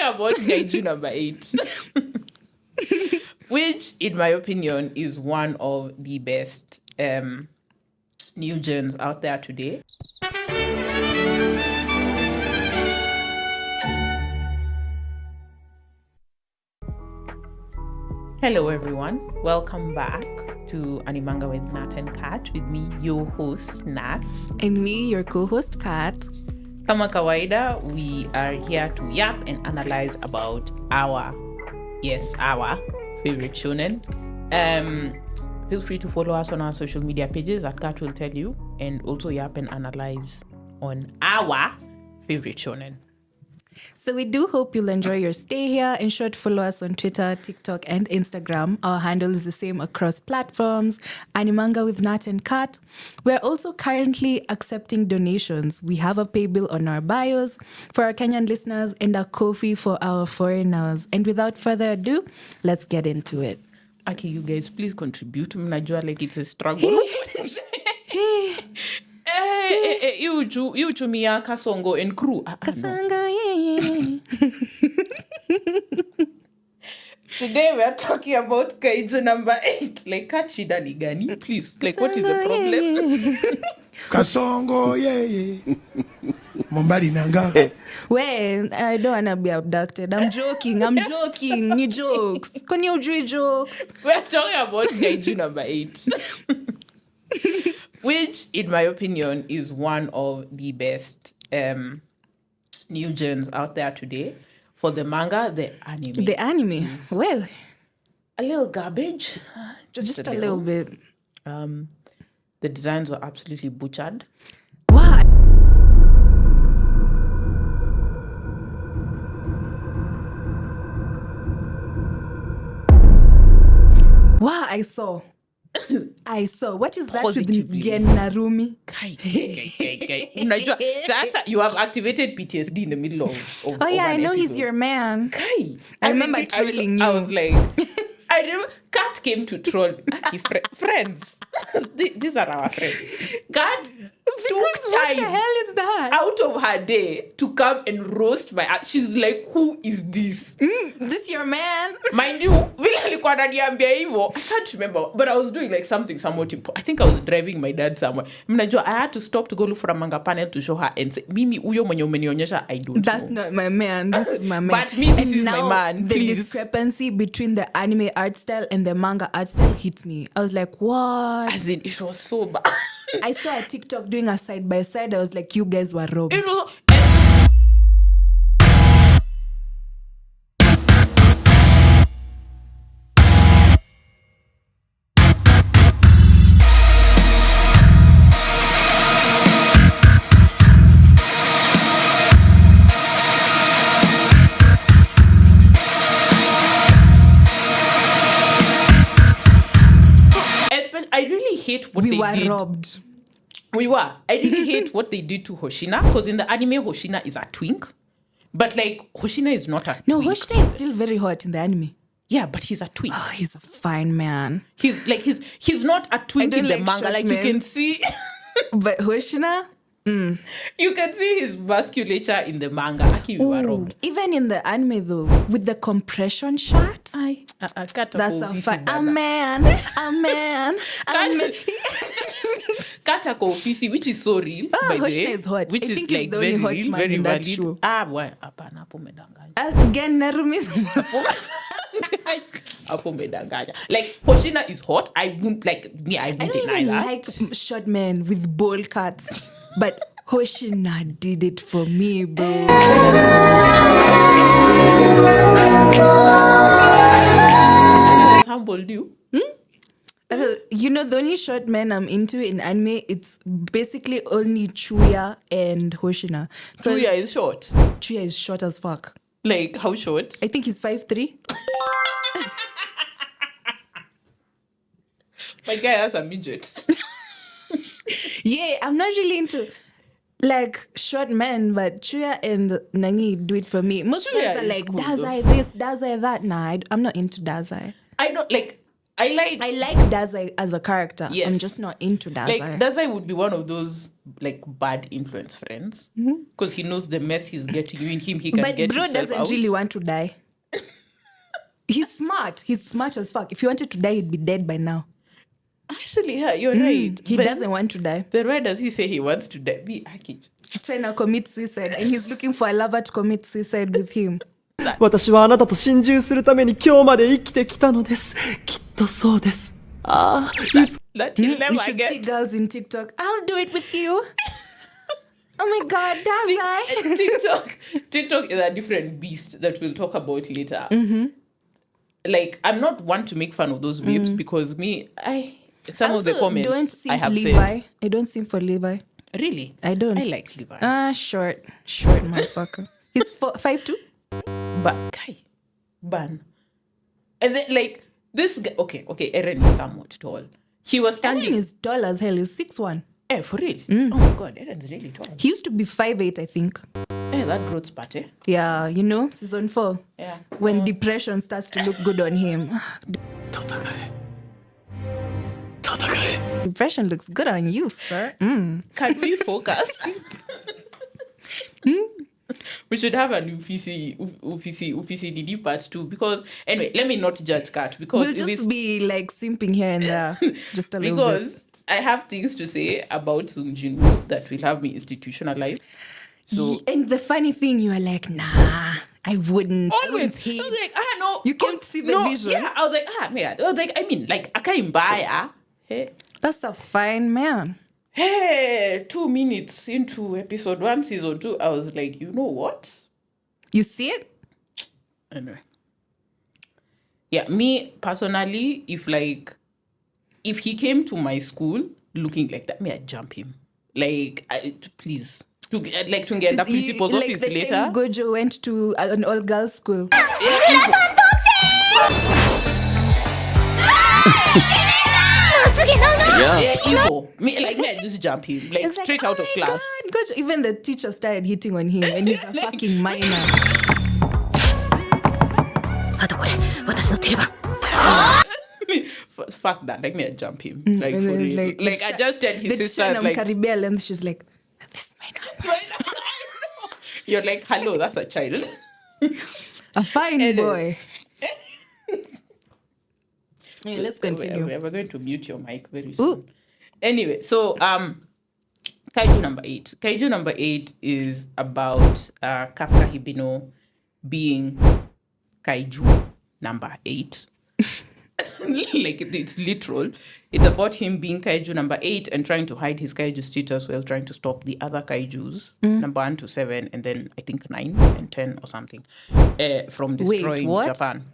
about Kaiju number 8, which, in my opinion, is one of the best new gens out there today. Hello, everyone. Welcome back to Manga with Nat and Kat. With me, your host, Nat. And me, your co-host, Kat. Kama kawaida, we are here to yap and analyze about our favorite shonen. Feel free to follow us on our social media pages at Kat will tell you, and also yap and analyze on our favorite shonen. So we do hope you'll enjoy your stay here. In short, follow us on Twitter, TikTok, and Instagram. Our handle is the same across platforms, Manga with Nat and Kat. We're also currently accepting donations. We have a pay bill on our bios for our Kenyan listeners and a Ko-fi for our foreigners. And without further ado, let's get into it. Okay, you guys, please contribute. Mnajua like it's a struggle. You chumia Kasongo and crew. Kasanga, yeah. Today we are talking about Kaiju number 8. Like, Kat shida ni gani? Please, like, what is the problem? Kasongo, yeah. Mombari nanga. Well, I don't want to be abducted. I'm joking. Ni jokes. Can you do jokes? We are talking about Kaiju number 8. Which, in my opinion, is one of the best new gens out there today. For the manga, the anime. Well, a little garbage. Just a little bit. The designs were absolutely butchered. Wow. Wow, I saw. What is that with Narumi? Unajua, sasa you have activated PTSD in the middle of oh yeah, I know episode. He's your man. Kai. I remember trolling you. I was like, I remember Kat came to troll. Friends. These are our friends. Kat took What time the hell is that? out of her day to come and roast my ass. She's like, who is this? This your man? Mind you, vile alikuwa ananiambia hivyo, I can't remember, but I was doing like something somewhat important. I think I was driving my dad somewhere. Mnajua, I had to stop to go look for a manga panel to show her and say, mimi uyo mwenye umenionyesha, I don't That's know. not my man. This is my man. But me, this and is now my man. The Please. discrepancy between the anime art style and the manga art style hit me. I was like, what? As in, it was so bad. I saw a TikTok doing a side by side. I was like, you guys were robbed. It was, I really hate what we they were did. robbed. We were. I really hate what they did to Hoshina, because in the anime, Hoshina is a twink. But like, Hoshina is not a twink. No, Hoshina is still very hot in the anime. Yeah, but he's a twink. Oh, he's a fine man. He's not a twink in the like manga. Like, men. you can see... But Hoshina? You can see his musculature in the manga. Aki, we were robbed. Even in the anime though, with the compression shot. That's a fine. A man. Kata ko ofisi, which is so real. By the Hoshina way, is hot. which I is think like he's the very only hot real, man very in that valid. show. Hapana, hapo umedanganya. Again, Narumi. Hapo umedanganya. Like, Hoshina is hot. I won't deny I don't even that. like short men with bowl cuts, but Hoshina did it for me, bro. Humbled you. You know, the only short men I'm into in anime, it's basically only Chuya and Hoshina. Chuya is short. Chuya is short as fuck. Like, how short? I think he's 5'3". My guy has a midget. Yeah, I'm not really into like short men, but Chuya and Nangi do it for me. Most Chuya guys are is like, cool, Dazai this, Dazai that. Nah, I'm not into Dazai. I don't like. I like Dazai as a character. Yes. I'm just not into Dazai. like Dazai would be one of those like bad influence friends because he knows the mess he's getting you in him. He can but get bro himself doesn't out. really want to die. He's smart. He's smart as fuck. If he wanted to die, he'd be dead by now. Actually, yeah, you're right. He But doesn't want to die. then why does he say he wants to die? Be Akij. He's trying to commit suicide, and he's looking for a lover to commit suicide with him. 私はあなたと心中するために今日まで生きてきたのです。きっとそうです。ああ、That he'll You never should see get. girls in TikTok. I'll do it with you. Oh my god, Dazai. TikTok is a different beast that we'll talk about later. Like, I'm not one to make fun of those memes because some of the Also, don't comments simp I have Levi. said. I don't simp for Levi. Really? I don't. I like Levi. Short motherfucker. He's 5'2". But Kai, ban. And then like this guy, okay, Eren is somewhat tall. He was Eren standing. is tall as hell. He's 6'1". For real? Oh my god, Eren's really tall. He used to be 5'8", I think. That growth spurt, eh? Yeah, season 4. Yeah. When depression starts to look good on him. Depression looks good on you, sir. Can we focus? We should have an UPCDD part 2 because anyway, let me not judge Kat because We'll just be like simping here and there. Just a little bit. because I have things to say about Sung Jin-woo that will have me institutionalized. So And the funny thing, you are like, nah, I wouldn't. I always wouldn't hate. I was like, no. You came to see the vision. Yeah, I was like, man. I was like, I mean, like, I can't buy Hey. That's a fine man. Hey, 2 minutes into episode 1, season 2, I was like, you know what? You see it? Anyway. Yeah, me personally, if he came to my school looking like that, I'd jump him. Like, please. To get the principal's like office the later. time Gojo went to an all-girls school. Yeah, evil. Me, I'd just jump him. Like, It's like, straight out of my class. God, Gojo, even the teacher started hitting on him, and he's a fucking minor. Fuck that. Like, I'd jump him. Like, And for then it's real. Like, I just tell his the sister, teacher like... Caribbean length, she's like, this is my number. You're like, hello, that's a child. A fine Anyway. boy. Yeah, let's continue. We're going to mute your mic very soon. Ooh. Anyway, so Kaiju number 8. Kaiju number 8 is about Kafka Hibino being Kaiju number 8. Like, it's literal. It's about him being Kaiju number 8 and trying to hide his Kaiju status while trying to stop the other Kaijus, number 1 to 7, and then I think 9 and 10 or something, from destroying Japan.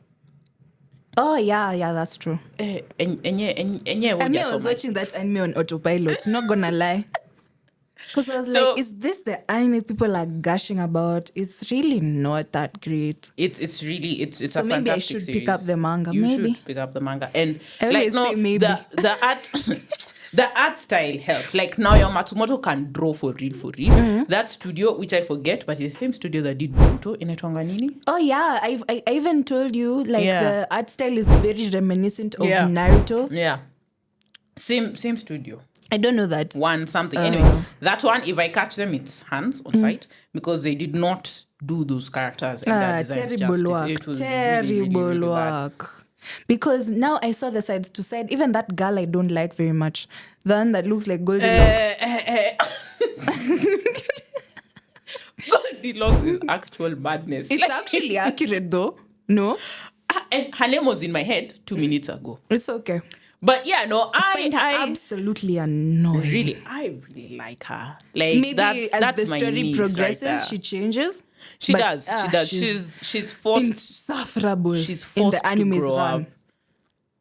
Oh, yeah, that's true. I was watching that anime on autopilot, not gonna lie. Because I was like, is this the anime people are gushing about? It's really not that great. It's a so fantastic maybe I should series. pick up the manga. You maybe should pick up the manga. And I always say maybe. the art the art style helps. Like, Naoya Matsumoto can draw for real. Mm-hmm. That studio, which I forget, but it's the same studio that did Boruto in Nini. Oh yeah, I even told you the art style is very reminiscent of Naruto. Yeah, same studio. I don't know that one something. Anyway, that one, if I catch them, it's hands on site because they did not do those characters and their designs justice. Work. It was terrible really work. Bad. Because now I saw the sides to side. Even that girl I don't like very much. The one that looks like Goldilocks. Goldilocks is actual madness. It's actually accurate though. No? And her name was in my head 2 minutes ago. It's okay. But yeah, no, I find her absolutely annoying. I really like her. Like, maybe that's as the my story niece progresses, right she changes. She does. She's forced. Insufferable. She's in forced the anime's to grow run. up.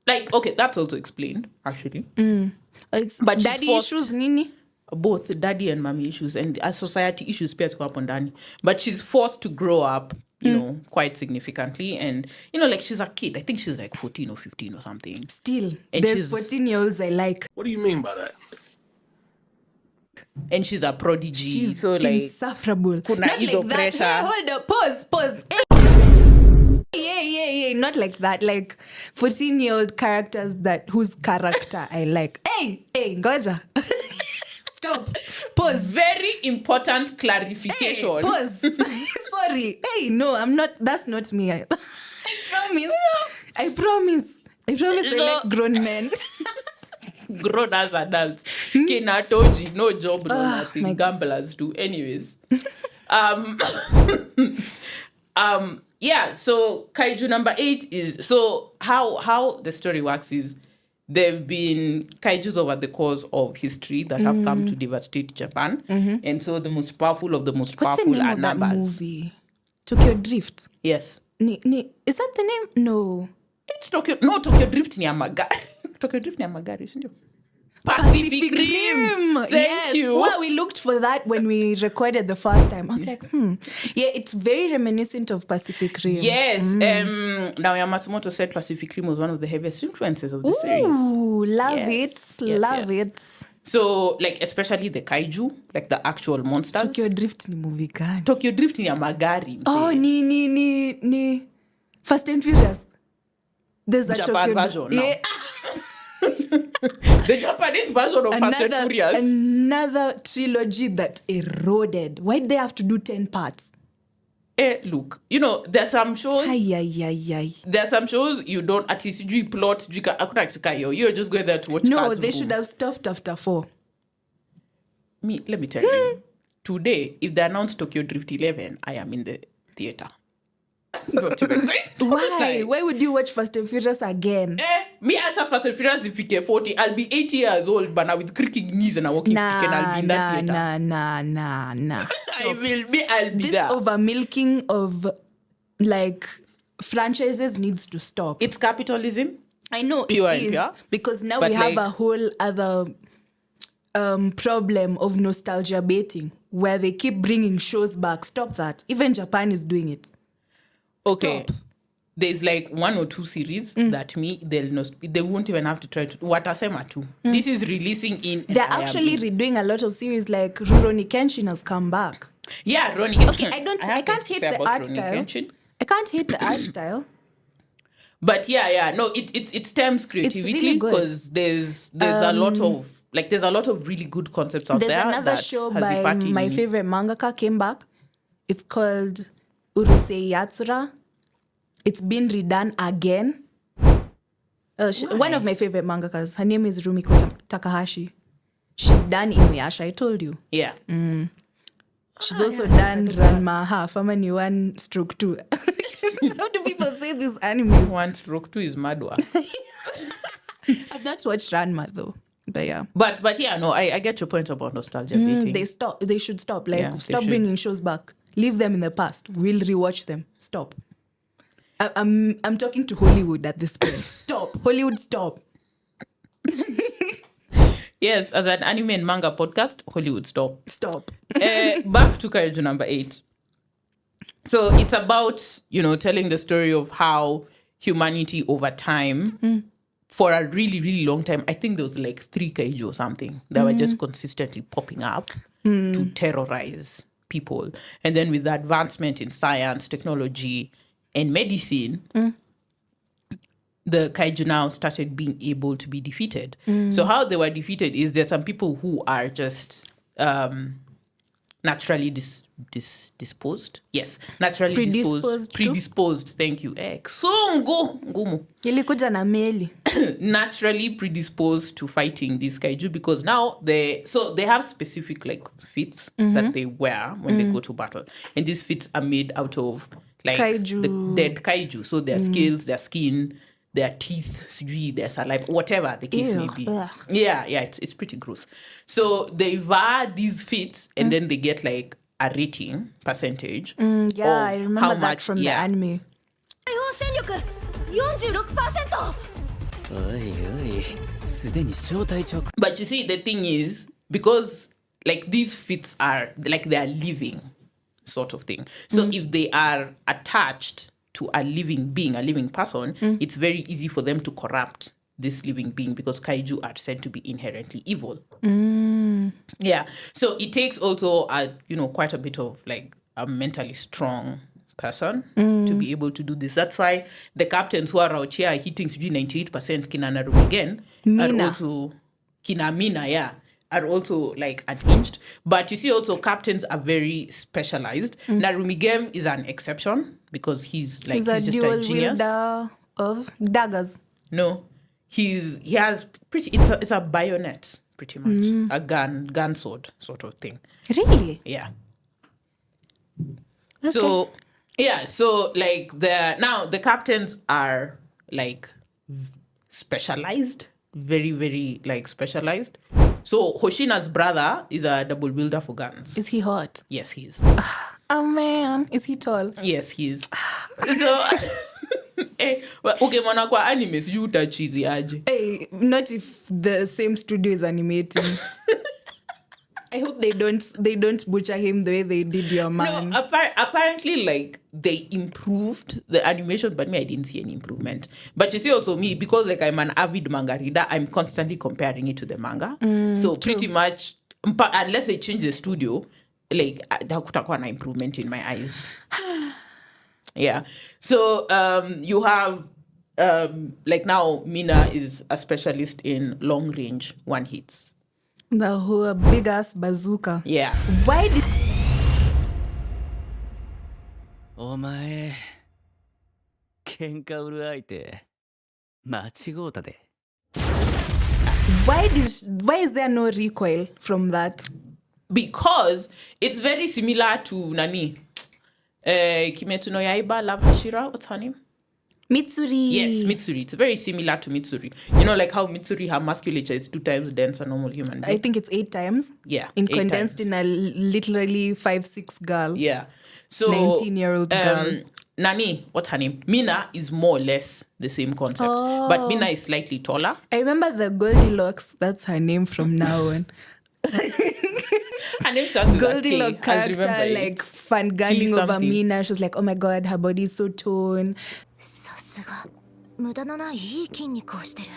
Like, okay, that's also explained actually. But daddy issues, Nini. Both daddy and mommy issues and society issues pia ziko hapo ndani. But she's forced to grow up, you know, quite significantly. And, you know, like, she's a kid. I think she's like 14 or 15 or something. Still, and there's 14-year-olds I like. What do you mean by that? And she's a prodigy. She's so, like, insufferable. Kuna Not hizo like that. pressure. Hey, hold up. Pause. Yeah. Not not like that. Like 14-year-old characters whose character I like. Hey, ngoja. Stop. Pause. Very important clarification. Hey, pause. Sorry. Hey, no, I'm not. That's not me. I promise. I promise. I like grown men. Grown as adults. Kenatoji, no job, no nothing. Gamblers do. Anyways. Yeah, so Kaiju number 8 is... So how the story works is there have been kaijus over the course of history that have come to devastate Japan. And so the most powerful of the most What's powerful the name are of that numbers. movie? Tokyo Drift. Yes. Is that the name? No. It's Tokyo... No, Tokyo Drift ni Amagari. Tokyo Drift ni Amagari, isn't it? Pacific Rim. Thank you. Well, we looked for that when we recorded the first time. I was like, Yeah, it's very reminiscent of Pacific Rim. Yes. Naoya Matsumoto said Pacific Rim was one of the heaviest influences of the series. Ooh, love Yes. it. Yes, Love yes. it. So, like, especially the kaiju, like the actual monsters. Tokyo Drift ni movie gani? Tokyo Drift ni ya magari. Oh, ni Fast and Furious. There's a Japan Tokyo version now. Yeah. The Japanese version of Fast and Furious. Another trilogy that eroded. Why did they have to do 10 parts? Look, there's some shows... There are some shows you don't... At least you plot... You're just going there to watch No, cars they move. should have stopped after 4. Let me tell you. Today, if they announce Tokyo Drift 11, I am in the theater. Not even saying. Why? Why would you watch Fast and Furious again? Me after Fast and Furious, if you 40, I'll be 80 years old, but now with creaking knees and a walking stick, and I'll be in that theater. Nah. I'll be This there. over milking of like franchises needs to stop. It's capitalism. I know Pure it and is pure. because now But we have like- a whole other problem of nostalgia baiting where they keep bringing shows back. Stop that. Even Japan is doing it. Okay. Stop. There's like 1 or 2 series that they won't even have to try to... Watasema too. This is releasing in... They're and I am actually in. redoing a lot of series like Rurouni Kenshin has come back. Yeah, Ronnie. Okay, I can't hate the art style. I can't hate the art style. But yeah, no, it stems creativity really good. because there's a lot of really good concepts out There's there. another that show has by Ipati my in- favorite mangaka came back. It's called Urusei Yatsura. It's been redone again. One of my favorite mangakas. Her name is Rumiko Takahashi. She's done Inuyasha, I told you. Yeah. She's also done Ranma Half, Amani 1/2. How do people say these animes? 1/2 is Madwa. I've not watched Ranma though. But yeah. But yeah, no, I get your point about nostalgia baiting. They should stop. Like, Yeah, they stop should. bringing shows back. Leave them in the past. We'll rewatch them. Stop. I'm talking to Hollywood at this point. Stop. Hollywood, stop. Yes, as an anime and manga podcast, Hollywood stop. Stop. Back to Kaiju number 8. So it's about, telling the story of how humanity over time, for a really, really long time, I think there was like 3 kaiju or something that were just consistently popping up to terrorize people. And then with the advancement in science, technology, and medicine, the kaiju now started being able to be defeated. So how they were defeated is there's some people who are just naturally disposed. Yes, naturally predisposed. Thank you. Ngumu. Ilikuja na meli. Naturally predisposed to fighting these kaiju because now they have specific like feats that they wear when they go to battle, and these feats are made out of like Kaiju. the dead kaiju. So their scales, their skin, their teeth, their saliva, whatever the case may be. Ugh. Yeah, it's pretty gross. So they wear these feats and then they get like a rating percentage. Yeah, I of remember how that much- from the yeah. anime. 戦力 46%! おいおいすでに小隊長 But you see, the thing is, because like these feats are like they are living sort of thing. So if they are attached to a living being, a living person, it's very easy for them to corrupt this living being because kaiju are said to be inherently evil. Yeah. So it takes also quite a bit of like a mentally strong person to be able to do this. That's why the captains who are out here hitting 98% kina Narumi again are Mina. also kina Mina, yeah, are also like unhinged. But you see also captains are very specialized. Narumi Game is an exception because he's just a dual genius. wielder of daggers. No, he has pretty. It's a bayonet, pretty much a gun sword sort of thing. Really? Yeah. So yeah, so like the captains are like specialized, very very like specialized. So Hoshina's brother is a double wielder for guns. Is he hot? Yes, he is. Oh man, is he tall? Yes, he is. So okay, mwana kwa anime sijui utachizi aje. Hey, not if the same studio is animating. I hope they don't butcher him the way they did your man. No, apparently, like, they improved the animation, but me, I didn't see any improvement. But you see also me, because, like, I'm an avid manga reader, I'm constantly comparing it to the manga. So pretty much, unless they change the studio, like, there could have an improvement in my eyes. Yeah. So you have, like, now Mina is a specialist in long range one hits. The whole big ass bazooka. Yeah. Why did お前喧嘩売る相手間違うたで why is there no recoil from that? Because it's very similar to Nani. Kimetsu no Yaiba, Love Hashira, what's her name? Mitsuri. Yes, Mitsuri. It's very similar to Mitsuri. You know, like how Mitsuri, her musculature is 2 times dense a normal human being. I think it's 8 times. Yeah, In 8 condensed times. in a literally 5'6" girl. Yeah. So 19-year-old girl. Nani, what's her name? Mina is more or less the same concept. But Mina is slightly taller. I remember the Goldilocks. That's her name from now on. Her name starts with a K. Goldilocks I'll remember character, it. like fangirling over something. Mina. She was like, oh my god, her body is so toned. さすが無駄のないいい筋肉をしてる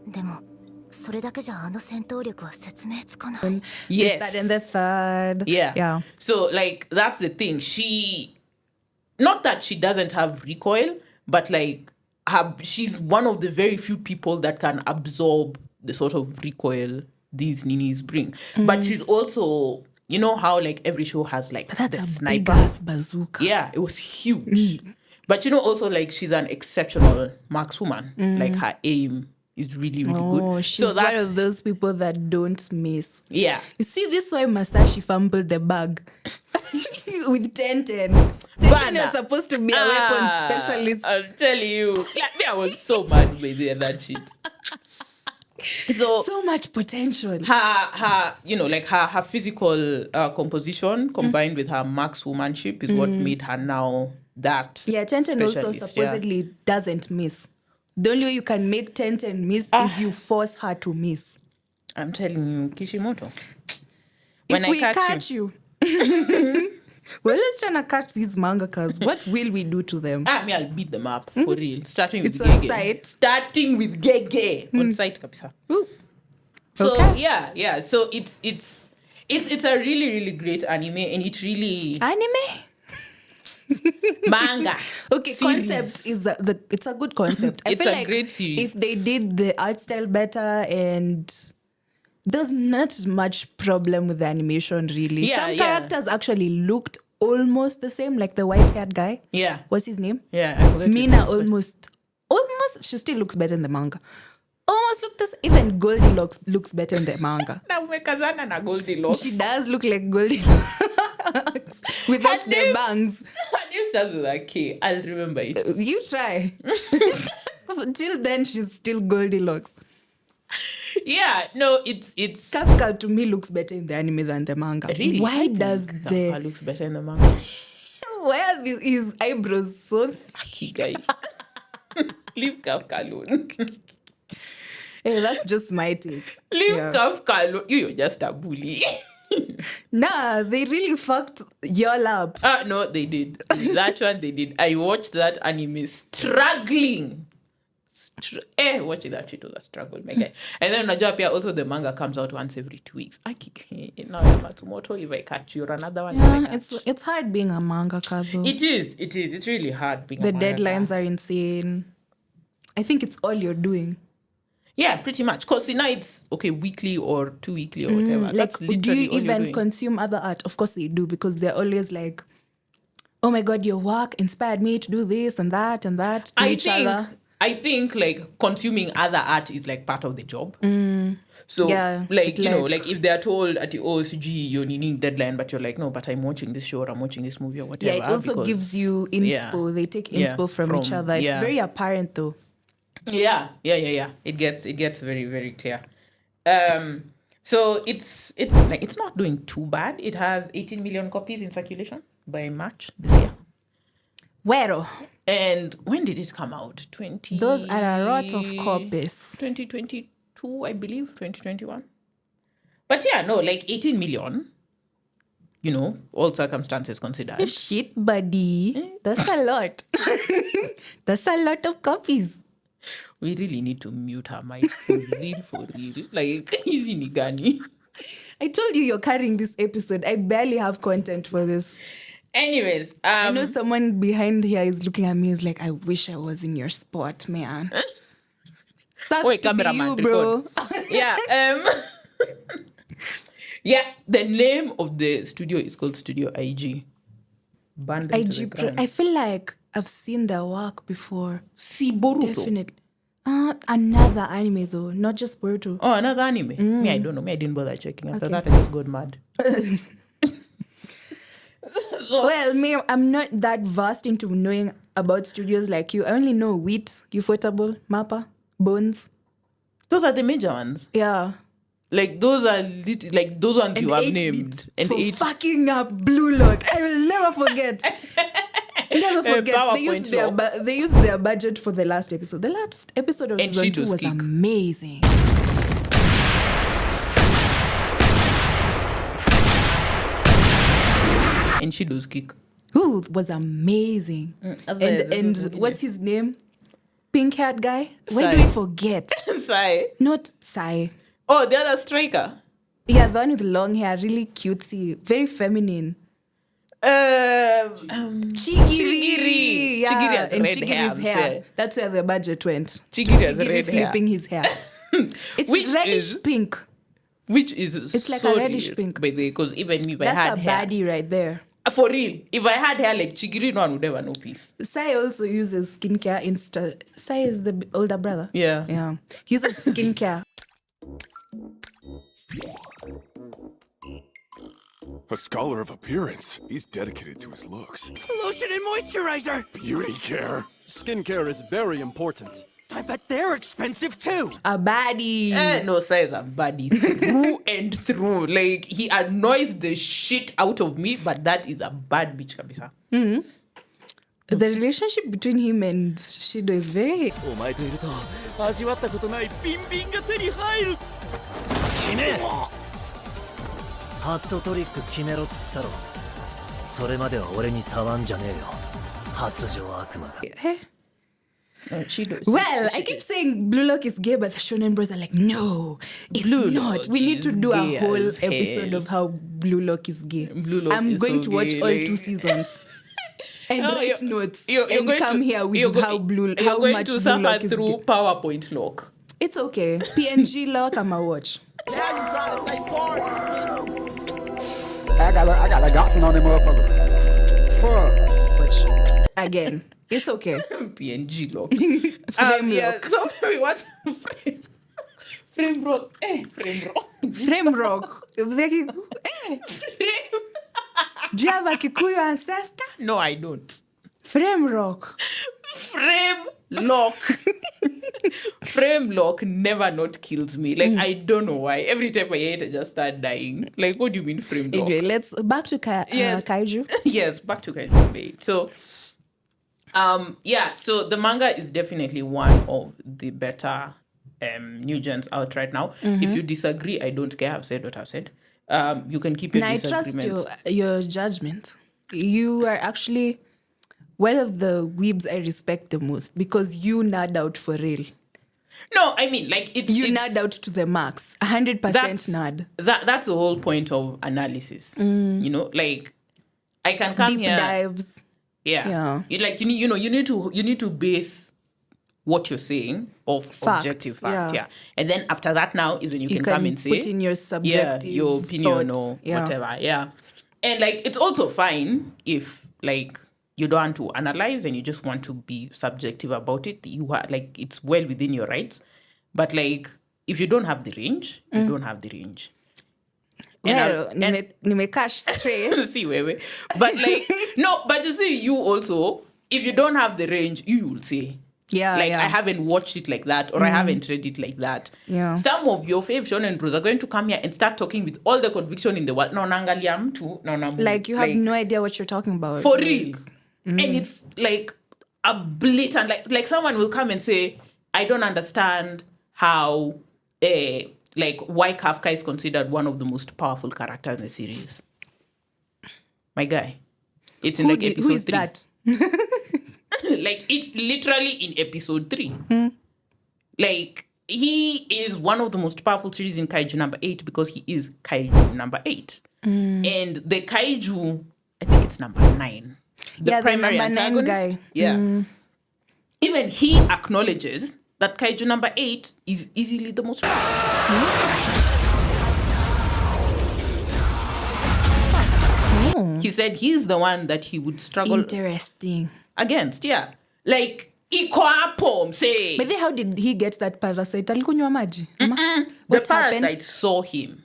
でもそれだけじゃあの戦闘力は説明つかない Yes. This, that, and the third. Yeah. Yeah. So, like, that's the thing. Not that she doesn't have recoil, but, like, she's one of the very few people that can absorb the sort of recoil these ninis bring. But she's also, you know how, like, every show has, like, That's the a sniper. big ass bazooka. Yeah, it was huge. But, you know, also, like, she's an exceptional markswoman. Like, her aim is really, really good. Oh, she's one of those people that don't miss. Yeah. You see, this is why Masashi fumbled the bag with Tenten. Tenten Bana. was supposed to be a weapons specialist. I'm telling you. Like, me, I was so mad with that shit. So much potential. her you know, like her physical composition combined with her markswomanship is what made her now that Yeah, Tenten also specialist, yeah. supposedly doesn't miss. The only way you can make Tenten miss is you force her to miss. I'm telling you, Kishimoto. If we catch you. Well, let's try to catch these mangakas. What will we do to them? me, I'll beat them up for real. Starting with It's on Gege. site. Starting with Gege on site, kabisa. Ooh. So Okay. yeah. So it's a really, really great anime, and it really Anime? manga. Okay, series. concept is it's a good concept. I It's feel a like great series. if they did the art style better, and there's not much problem with the animation really. Yeah, Some yeah. characters actually looked almost the same, like the white-haired guy. Yeah. What's his name? Yeah, I forgot Mina almost, she still looks better in the manga. Almost look this. Even Goldilocks looks better in the manga. Na umekazana na Goldilocks. She does look like Goldilocks without Her the name- bangs. Her name starts with a K. I'll remember it. You try. Till then, she's still Goldilocks. Yeah, no, it's Kafka to me looks better in the anime than the manga. really. I Why think does Kafka looks better in the manga? why are his eyebrows so Key guy. Leave Kafka alone. Hey, that's just my take. Leave Yeah. Kafka alone. You're just a bully. Nah, they really fucked y'all up. No, they did. That one they did. I watched that anime struggling Watching that shit was a struggle, my guy. And then unajua pia also the manga comes out once every 2 weeks. Now Matsumoto, if I catch you, or another one. Yeah, if I catch. it's hard being a mangaka though. It is. It's really hard being The a mangaka. deadlines are insane. I think it's all you're doing. Yeah, pretty much. Because now it's weekly or 2 weekly or whatever. Like, That's do literally you all you're even doing. consume other art? Of course they do, because they're always like, oh my God, your work inspired me to do this and that to each other. I think like consuming other art is like part of the job. So Yeah, like, like if they're told at the OCG you're needing deadline, but you're like, no, but I'm watching this show or I'm watching this movie or whatever. Yeah, it also gives you inspo. They take inspo from each other. It's very apparent though. Yeah. It gets very, very clear. So it's like it's not doing too bad. It has 18 million copies in circulation by March this year. Well, And when did it come out? those are a lot of copies. 2022, I believe, 2021. But yeah, no, like 18 million, all circumstances considered. Shit, buddy. That's a lot. That's a lot of copies. We really need to mute her mic for real. Like, easy nigani. I told you you're carrying this episode. I barely have content for this. Anyways, I know someone behind here is looking at me is like, I wish I was in your spot, man. Sucks Wait, to be cameraman, you, bro. yeah. Yeah, the name of the studio is called Studio IG. Banned into the ground. I feel like I've seen their work before. See Boruto. Definitely. Another anime though, not just Boruto. Oh, another anime. Me, I don't know. Me, I didn't bother checking. After that, I just got mad. Well, me, I'm not that vast into knowing about studios like you. I only know Wheat, Ufotable, Mappa, Bones. Those are the major ones. Yeah. Like those are like those ones And you have 8-bit named. And for 8 fucking up Blue Lock. I will never forget. Never forget. PowerPoint They used their budget for the last episode. The last episode of And season 2 Shido's was kick. amazing. and Shido's kick. Ooh, was amazing. And what's his name? Pink haired guy? Why do we forget? Sai. Not Sai. Oh, the other striker. Yeah, the one with long hair, really cutesy, very feminine. Chigiri. Chigiri. Yeah. Chigiri has and red Chigiri's hair, hair. say. That's where the budget went. Chigiri has red hair. flipping his hair. It's Which reddish is- pink. Which is It's like so a reddish real, pink. by the way, because even if I That's had a hair, baddie right there. for real, if I had hair like Chigiri, no one would ever know peace. Sai also uses skincare. Sai is the older brother. Yeah. Yeah. He uses skincare. A scholar of appearance. He's dedicated to his looks. Lotion and moisturizer! Beauty care. Skincare is very important. I bet they're expensive too. A baddie. No, Sai is a baddie through and through. Like, he annoys the shit out of me, but that is a bad bitch, kabisa. The relationship between him and Shido is very... お前といると味わったことないビンビンが手に入る決めハットトリック決めろっつったろそれまでは俺に触んじゃねえよ発情悪魔が Well, I keep saying Blue Lock is gay, but the Shonen Bros are like, no, it's Blue not. Lock We need to is do a gay whole as episode hell. of how Blue Lock is gay. Blue Lock I'm is going so to watch gay, all like- 2 seasons and No, write you're- notes you're and going come to- here you're with go- how you're much going to Blue suffer Lock is through gay. PowerPoint lock. It's okay. PNG Lock, I'm a watch. I got a Dotson on them motherfucker. Fuck. Watch. Again. It's okay. PNG lock. Frame Yeah, lock. so we want frame rock. Frame rock. Frame Rock. Do you have a Kikuyu ancestor? No, I don't. Frame Rock. Frame lock. Frame lock never not kills me. Like, I don't know why. Every time I hear it, I just start dying. Like, what do you mean frame lock? Anyway, let's back to Yes. Kaiju. Yes, back to Kaiju Bay. So, so the manga is definitely one of the better new gens out right now. If you disagree, I don't care. I've said what I've said. You can keep your And I trust disagreements. your judgment. You are actually one of the weebs I respect the most because you nerd out for real. No, I mean, like, You nod out to the max. 100% nod. That's the whole point of analysis. You know, like, I can come Deep here. dives. Yeah. You need to base what you're saying of Facts, objective fact. yeah. Yeah. And then after that now is when you can come and say put in your subjective your opinion thoughts. or whatever. Yeah. And like it's also fine if like you don't want to analyze and you just want to be subjective about it. You are like it's well within your rights. But like if you don't have the range, you don't have the range. Well, nimecash straight. See, wait. But like, no, but you see, you also, if you don't have the range, you will say, Yeah, like, yeah. I haven't watched it like that, or I haven't read it like that. Yeah. Some of your fave shonen bros are going to come here and start talking with all the conviction in the world. No, nangalia mtu, no, Like you have no idea what you're talking about. for Like, real. And it's like a blatant, like someone will come and say, I don't understand how, like why Kafka is considered one of the most powerful characters in the series. My guy. It's in like episode who is 3. that? Like it literally in episode 3. Like he is one of the most powerful series in Kaiju number 8 because he is Kaiju number 8. And the Kaiju, I think it's number 9. The number 9 guy. Yeah. Even he acknowledges that Kaiju number 8 is easily the most He said he's the one that he would struggle Interesting. against. Yeah. Like, iko hapo, say. But then how did he get that parasite? Alikunywa maji? The What parasite happened? saw him.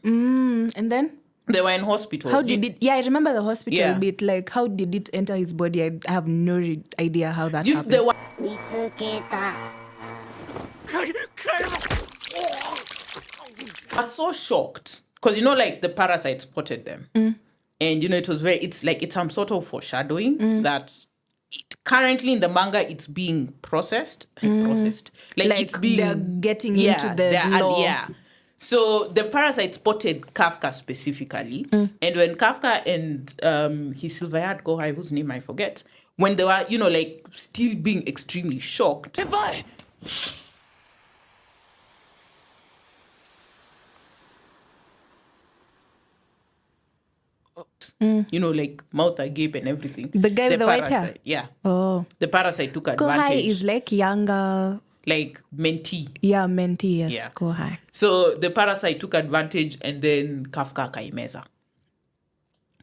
And then? They were in hospital. How did it? Yeah, I remember the hospital Yeah. bit. Like, how did it enter his body? I have no idea how that happened. They were so shocked because like the parasite spotted them, and it's some sort of foreshadowing that currently in the manga it's being processed, like it's being they're getting into the law. yeah. So the parasite spotted Kafka specifically, and when Kafka and his silver-haired Kohai, whose name I forget, when they were like still being extremely shocked. Like mouth agape and everything. The guy with the white hair? parasite- Yeah. Oh. The parasite took advantage. Kohai is like younger. like mentee. Yeah, mentee, yes. Yeah. Kohai. So the parasite took advantage and then Kafka akaimeza.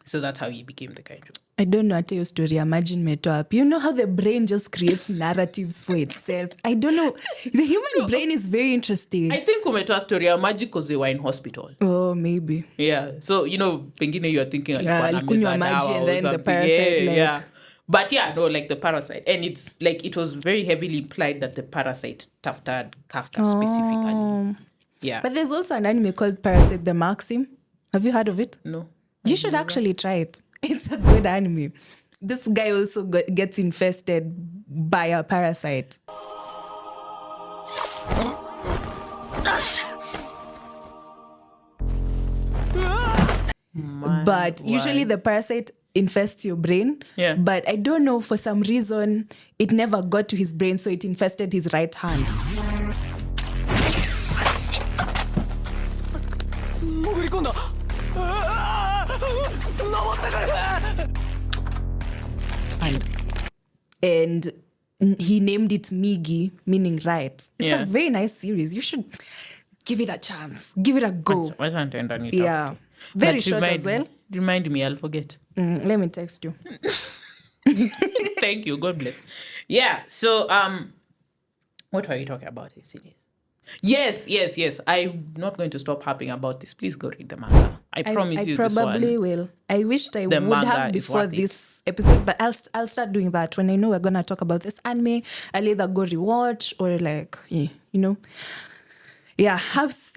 So that's how he became the kaiju. I don't know hata hiyo story ya Imagine metoa up. You know how the brain just creates narratives for itself. I don't know. The human brain is very interesting. I think umetoa story ya maji because they were in hospital. Oh, maybe. Yeah. So, pengine you are thinking alikuwa na alikunywa meza maji dawa and or then the something. parasite, Yeah. But yeah, no, like the parasite. And it's like, it was very heavily implied that the parasite tufted Kafka specifically. Yeah. But there's also an anime called Parasite the Maxim. Have you heard of it? No. You should actually try it. It's a good anime. This guy also gets infested by a parasite. But usually the parasite infests your brain. Yeah. But I don't know, for some reason, it never got to his brain, so it infested his right hand. And he named it Migi, meaning right. It's Yeah. a very nice series. You should give it a chance. Give it a go. Why can't I end on it? Yeah. Very short as well. Remind me, I'll forget. Let me text you. Thank you. God bless. Yeah. So, what were you talking about this series? Yes. I'm not going to stop harping about this. Please go read the manga. I promise you I this one. probably will. I wished I The would manga have is before worth it. this episode, but I'll start doing that when I know we're gonna talk about this anime. I'll either go rewatch or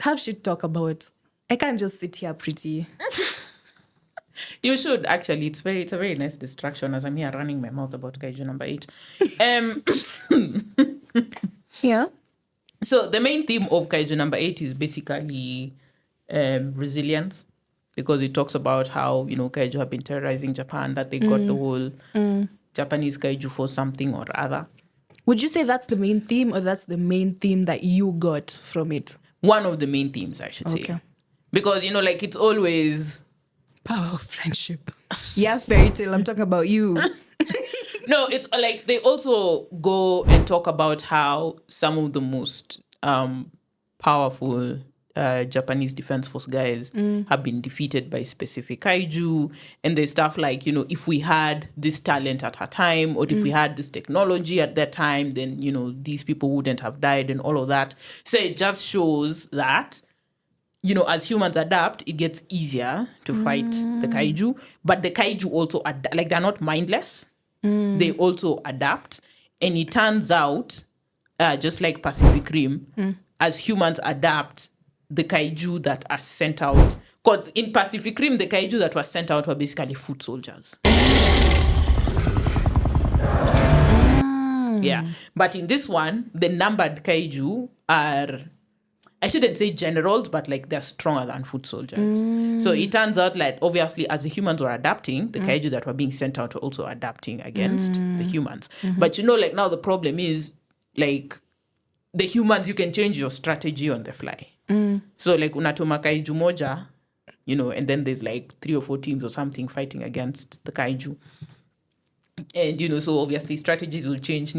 have shit talk about. I can't just sit here pretty. You should actually. It's a very nice distraction as I'm here running my mouth about Kaiju number 8. Yeah. So the main theme of Kaiju number 8 is basically resilience, because it talks about how Kaiju have been terrorizing Japan, that they got the whole Japanese Kaiju for something or other, Would you say that's the main theme, or that's the main theme that you got from it? One of the main themes, I should say. Okay. Because, like, it's always... Power of friendship. Yeah, fairy tale. I'm talking about you. No, it's like they also go and talk about how some of the most powerful Japanese Defense Force guys have been defeated by specific kaiju. And there's stuff like, if we had this talent at our time, or if we had this technology at that time, then, these people wouldn't have died and all of that. So it just shows that, as humans adapt, it gets easier to fight the kaiju. But the kaiju also, they're not mindless. They also adapt. And it turns out, just like Pacific Rim, as humans adapt, the kaiju that are sent out, because in Pacific Rim, the kaiju that were sent out were basically foot soldiers. Yeah. But in this one, the numbered kaiju are, I shouldn't say generals, but like they're stronger than foot soldiers. So it turns out like obviously as the humans were adapting, the kaiju that were being sent out were also adapting against the humans. But like now the problem is like the humans, you can change your strategy on the fly. So like unatuma kaiju moja, and then there's like 3 or 4 teams or something fighting against the kaiju. And, so obviously strategies will change,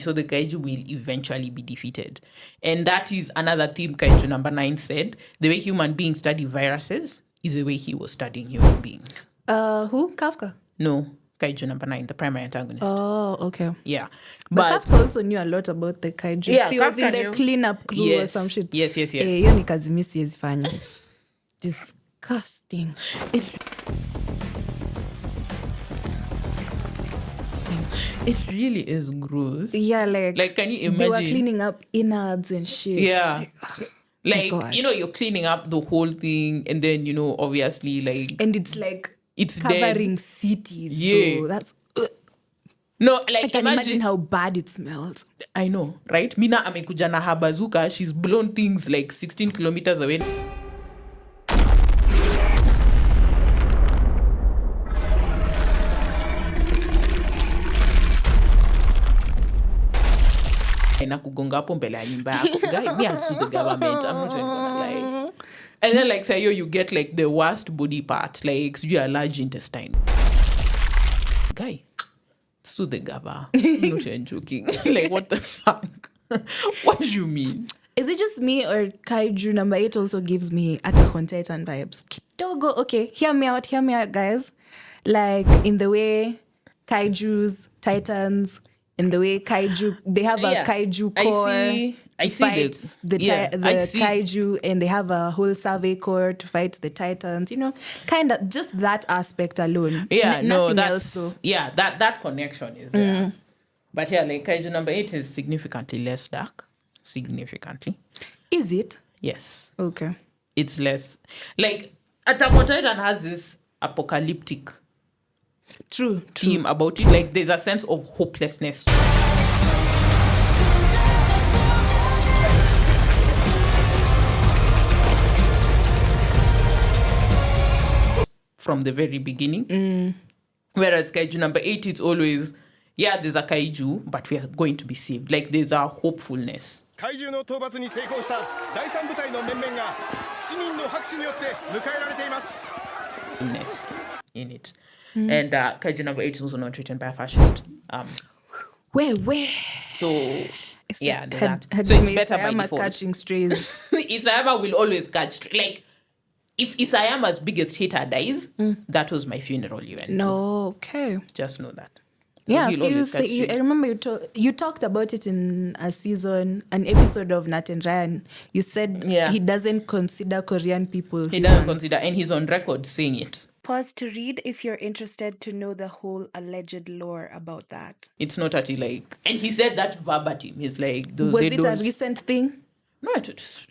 so the kaiju will eventually be defeated. And that is another theme kaiju number 9 said. The way human beings study viruses is the way he was studying human beings. Who? Kafka? No, kaiju number 9, the primary antagonist. Oh, okay. Yeah. But Kafka also knew a lot about the kaiju. Yeah, he was Kafka in the knew. cleanup crew or Yes. some shit. Yes. Hiyo ni kazi mi siwezi fanya. Disgusting. It really is gross. Yeah, like can you they were imagine? cleaning up innards and shit. Yeah. Like, God. you're cleaning up the whole thing, and then, obviously, like... And it's like It's covering cities. Yeah. Bro. That's No, I like, can imagine how bad it smells. I know, right? Mina amekuja na her bazooka. She's blown things like 16 kilometers away. Na kugonga hapo mbele ya nyumba yako. Guy, me, I'll sue the government. I'm not even gonna lie. And then like say you get like the worst body part, like your large intestine. Guy, sue the government. I'm not even joking. Like what the fuck? What do you mean? Is it just me, or Kaiju number 8 also gives me Attack on Titan vibes? Kidogo, okay, hear me out, guys. Like in the way Kaijus, Titans, in the way Kaiju, they have a Kaiju corps to fight the Kaiju, and they have a whole survey corps to fight the Titans. Kind of just that aspect alone. Yeah, nothing else. Though. Yeah, that connection is there. But yeah, like Kaiju number 8 is significantly less dark. Significantly. Is it? Yes. Okay. It's less. Like, Attack on Titan has this apocalyptic True. theme about it. Like, there's a sense of hopelessness. From the very beginning. Whereas Kaiju number 8, it's always, there's a Kaiju, but we are going to be saved. Like, there's a hopefulness. 怪獣の討伐に成功した第3部隊の面々が市民の拍手によって迎えられています in it. And Kaiju number 8 is also not written by a fascist. Where? So, It's yeah, like there's that. Had So it's better by Isayama default. catching strays. Isayama will always catch. Like, if Isayama's biggest hater dies, that was my funeral event. No, okay. Just know that. Yeah, he'll always catch seriously. I you. remember you talked about it in an episode of Nat and Ryan. You said he doesn't consider Korean people. He doesn't consider, and he's on record saying it. Pause to read if you're interested to know the whole alleged lore about that. It's not at like, and he said that verbatim. He's like, Was it a recent thing? No, it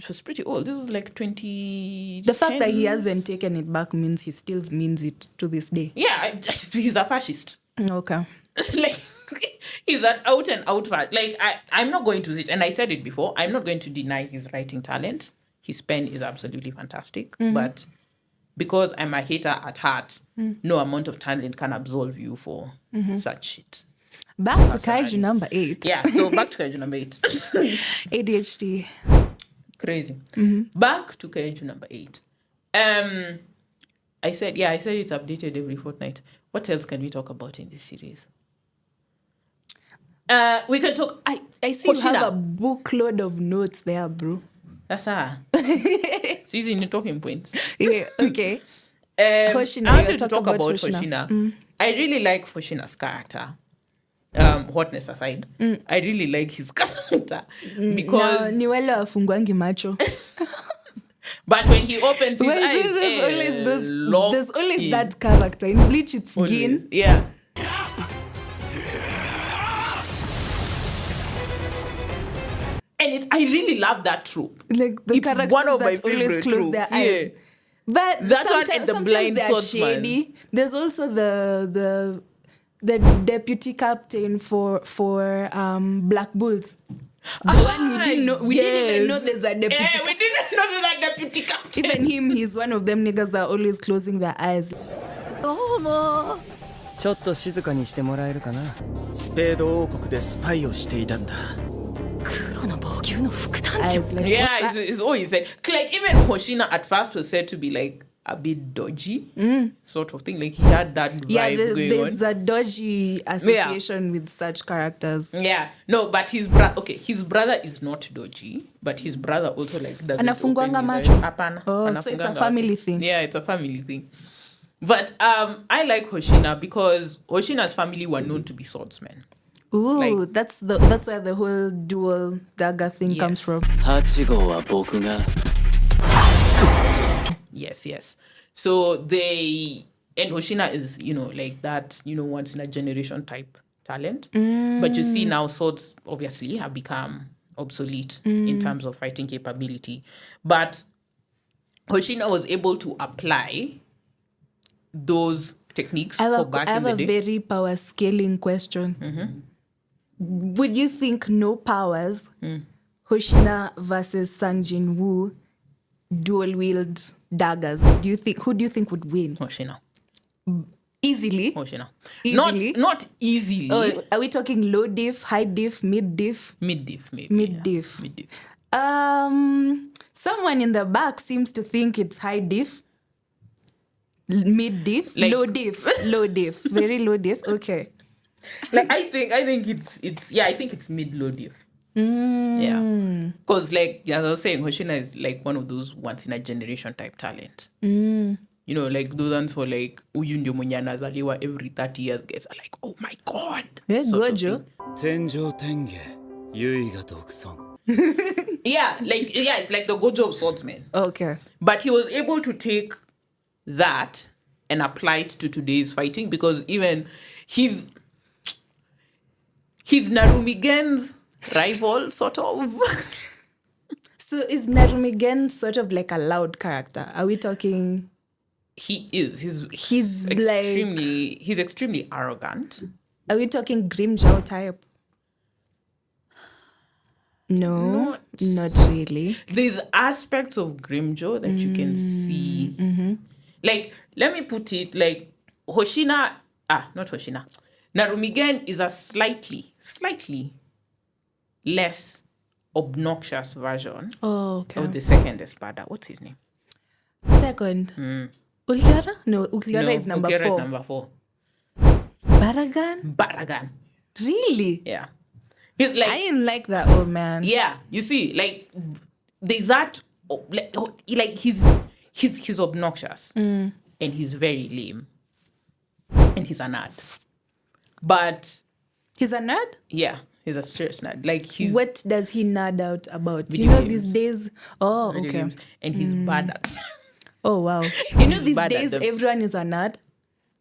was pretty old. This was like 20. The fact that he hasn't taken it back means he still means it to this day. Yeah, he's a fascist. Okay. Like, he's an out and out fascist. Like, I'm not going to sit, and I said it before, I'm not going to deny his writing talent. His pen is absolutely fantastic. But because I'm a hater at heart, no amount of talent can absolve you for such shit. Back to personally. Kaiju number 8. Yeah, so back to Kaiju number 8. ADHD. Crazy. Back to Kaiju number 8. I said it's updated every fortnight. What else can we talk about in this series? We can talk. I see you Hoshina. have a bookload of notes there, bro. That's her. It's easy in the talking points. Yeah, okay. Hoshina, I wanted you to talk about Hoshina. I really like Hoshina's character. Hotness aside, I really like his character because. Ni wale wafungwangi macho. But when he opens his eyes, there's always that character. In Bleach, it's Gin. Yeah. And I really love that trope. Like the It's characters one of that my always favorite close tropes. their Yeah. eyes. But That one and the sometimes blind they're swordsman. shady. There's also the deputy captain for Black Bulls. The one we didn't even know there's a deputy. Yeah, we didn't know there's a deputy captain. Even him, he's one of them niggas that are always closing their eyes. ちょっと静かにしてもらえるかな。スペード王国でスパイをしていたんだ。 Eyes like, Yeah, what's that? it's always said. Like even Hoshina at first was said to be like a bit dodgy, sort of thing. Like he had that vibe going there's a dodgy association with such characters. on. Yeah, no, but his brother is not dodgy, but his brother also like doesn't Anafungwanga open his macho? eyes. Hapana, Oh, so it's a family thing. Yeah, it's a family thing. But I like Hoshina because Hoshina's family were known to be swordsmen. Ooh, Like- that's where the whole dual dagger thing comes Yes. from. 8号は僕が Yes. So and Hoshina is, like that, once in a generation type talent. But you see now swords obviously have become obsolete in terms of fighting capability. But Hoshina was able to apply those techniques I for have back in a the day. very power scaling question. Would you think no powers, Hoshina versus Sang Jin Woo, dual wield daggers? Who do you think would win? Hoshina. Easily? Easily? Not easily. Oh, are we talking low diff, high diff, mid diff? Mid diff, maybe. Mid diff. Mid diff. Someone in the back seems to think it's high diff. Mid diff, Like- low diff, very low diff. Okay. Like I think it's mid low diff. Yeah, because as I was saying, Hoshina is like one of those once in a generation type talent. Like those ones for like uyu ndio mwenye anazaliwa every 30 years guys are like, oh my god. Yes, sort of Gojo. thing. 天上天下唯我独尊。 It's like the Gojo of swordsmen. Okay. But he was able to take that and apply it to today's fighting because even he's Narumigen's rival, sort of. So is Narumigen sort of like a loud character? Are we talking? He is. He's extremely arrogant. Are we talking Grim Zhao type? No, not really. There's aspects of Grimjo that you can see. Like, let me put it like not Hoshina. Narumigen is a slightly less obnoxious version Oh, okay. of the second Espada. What's his name? Second. Ulquiorra? No, Ulquiorra is number Ulquiorra 4. is number 4. Baragan? Really? Yeah. He's like, I didn't like that old man. yeah, you see, like there's that, like he's obnoxious and he's very lame and he's a nerd. But He's a nerd? yeah, he's a serious nerd. Like he's What does he nerd out about? Video These games. days. Oh, video okay. games, and he's bad at. Oh, wow. He's These bad at days, them. everyone is a nerd.